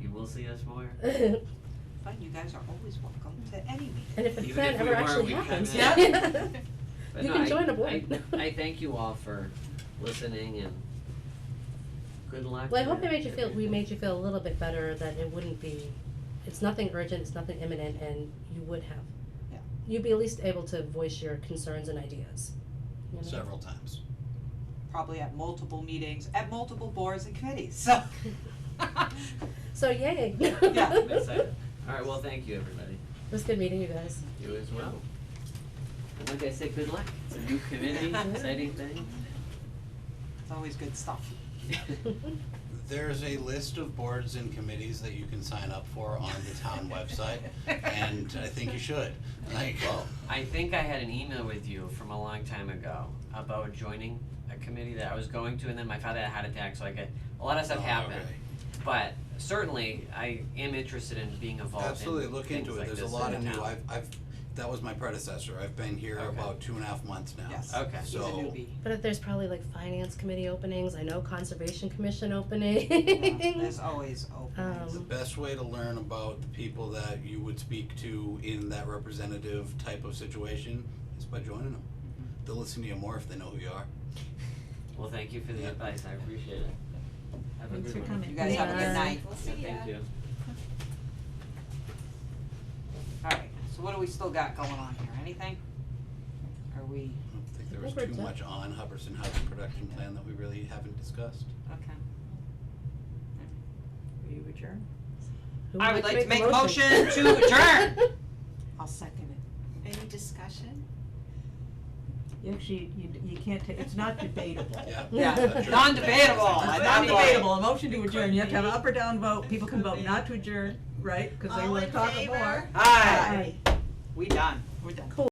Speaker 6: you will see us more.
Speaker 2: Fun, you guys are always welcome to any meeting.
Speaker 4: And if the
Speaker 6: Even
Speaker 4: plan
Speaker 6: if we
Speaker 4: ever
Speaker 6: weren't,
Speaker 4: actually
Speaker 6: we'd come
Speaker 4: happens,
Speaker 6: in.
Speaker 4: yeah.
Speaker 6: But
Speaker 4: You
Speaker 6: no,
Speaker 4: can
Speaker 6: I-
Speaker 4: join a board.
Speaker 6: I thank you all for listening, and good luck.
Speaker 4: Well, I hope
Speaker 6: with
Speaker 4: we made you feel a little bit better, that it wouldn't be, it's nothing urgent, it's nothing imminent, and you would have.
Speaker 2: Yeah.
Speaker 4: You'd be at least able to voice your concerns and ideas, you know?
Speaker 5: Several times.
Speaker 2: Probably at multiple meetings, at multiple boards and committees, so.
Speaker 4: So yay.
Speaker 2: Yeah.
Speaker 6: I'm excited. Alright, well, thank you, everybody.
Speaker 4: It was good meeting you guys.
Speaker 6: You as well. And like I said, good luck. It's a new committee, exciting thing.
Speaker 2: It's always good stuff.
Speaker 5: There's a list of boards and committees that you can sign up for on the town website, and I think you should. Like,
Speaker 6: Well, I think I had an email with you from a long time ago about joining a committee that I was going to, and then my father had a heart attack, so a lot of stuff
Speaker 5: Oh,
Speaker 6: happened.
Speaker 5: okay.
Speaker 6: But certainly, I am interested in being involved in
Speaker 5: Absolutely, look
Speaker 6: things
Speaker 5: into it,
Speaker 6: like
Speaker 5: there's a
Speaker 6: this
Speaker 5: lot
Speaker 6: in
Speaker 5: of
Speaker 6: the
Speaker 5: new,
Speaker 6: town.
Speaker 5: that was my predecessor, I've been here
Speaker 6: Okay.
Speaker 5: about 2.5 months now.
Speaker 2: Yes.
Speaker 6: Okay.
Speaker 2: He's a
Speaker 5: So,
Speaker 2: newbie.
Speaker 4: But there's probably like finance committee openings, I know conservation commission openings.
Speaker 2: Yeah, there's always openings.
Speaker 5: the best way to learn about the people that you would speak to in that representative type of situation is by joining them. They'll listen to you more if they know who you are.
Speaker 6: Well, thank you for the
Speaker 5: Yeah.
Speaker 6: advice, I appreciate it. Have a
Speaker 1: Thanks
Speaker 6: good
Speaker 1: for
Speaker 6: one.
Speaker 1: coming.
Speaker 2: You guys have a good
Speaker 4: Yeah.
Speaker 2: night.
Speaker 6: Thank you.
Speaker 2: Alright, so what do we still got going on here, anything? Are we,
Speaker 5: I don't think there
Speaker 4: I
Speaker 5: was
Speaker 4: think we're
Speaker 5: too
Speaker 4: done.
Speaker 5: much on Hubbardston Housing Production Plan that we really haven't discussed.
Speaker 2: okay.
Speaker 7: Will you adjourn?
Speaker 4: Who
Speaker 2: I would like to make a
Speaker 4: a
Speaker 2: motion to adjourn.
Speaker 7: I'll second it.
Speaker 3: Any discussion?
Speaker 7: Actually, you can't it's not debatable.
Speaker 5: Yeah.
Speaker 2: Yeah,
Speaker 5: that's true.
Speaker 2: non-debatable.
Speaker 7: It's
Speaker 2: I
Speaker 7: not
Speaker 2: thought
Speaker 7: debatable, a motion to adjourn, you have to have an up or down vote, people can vote not to adjourn, right, cause they
Speaker 3: All
Speaker 7: wanna
Speaker 3: in
Speaker 7: talk
Speaker 3: favor?
Speaker 7: more.
Speaker 2: Aye, we done.
Speaker 7: We're done.
Speaker 4: Cool.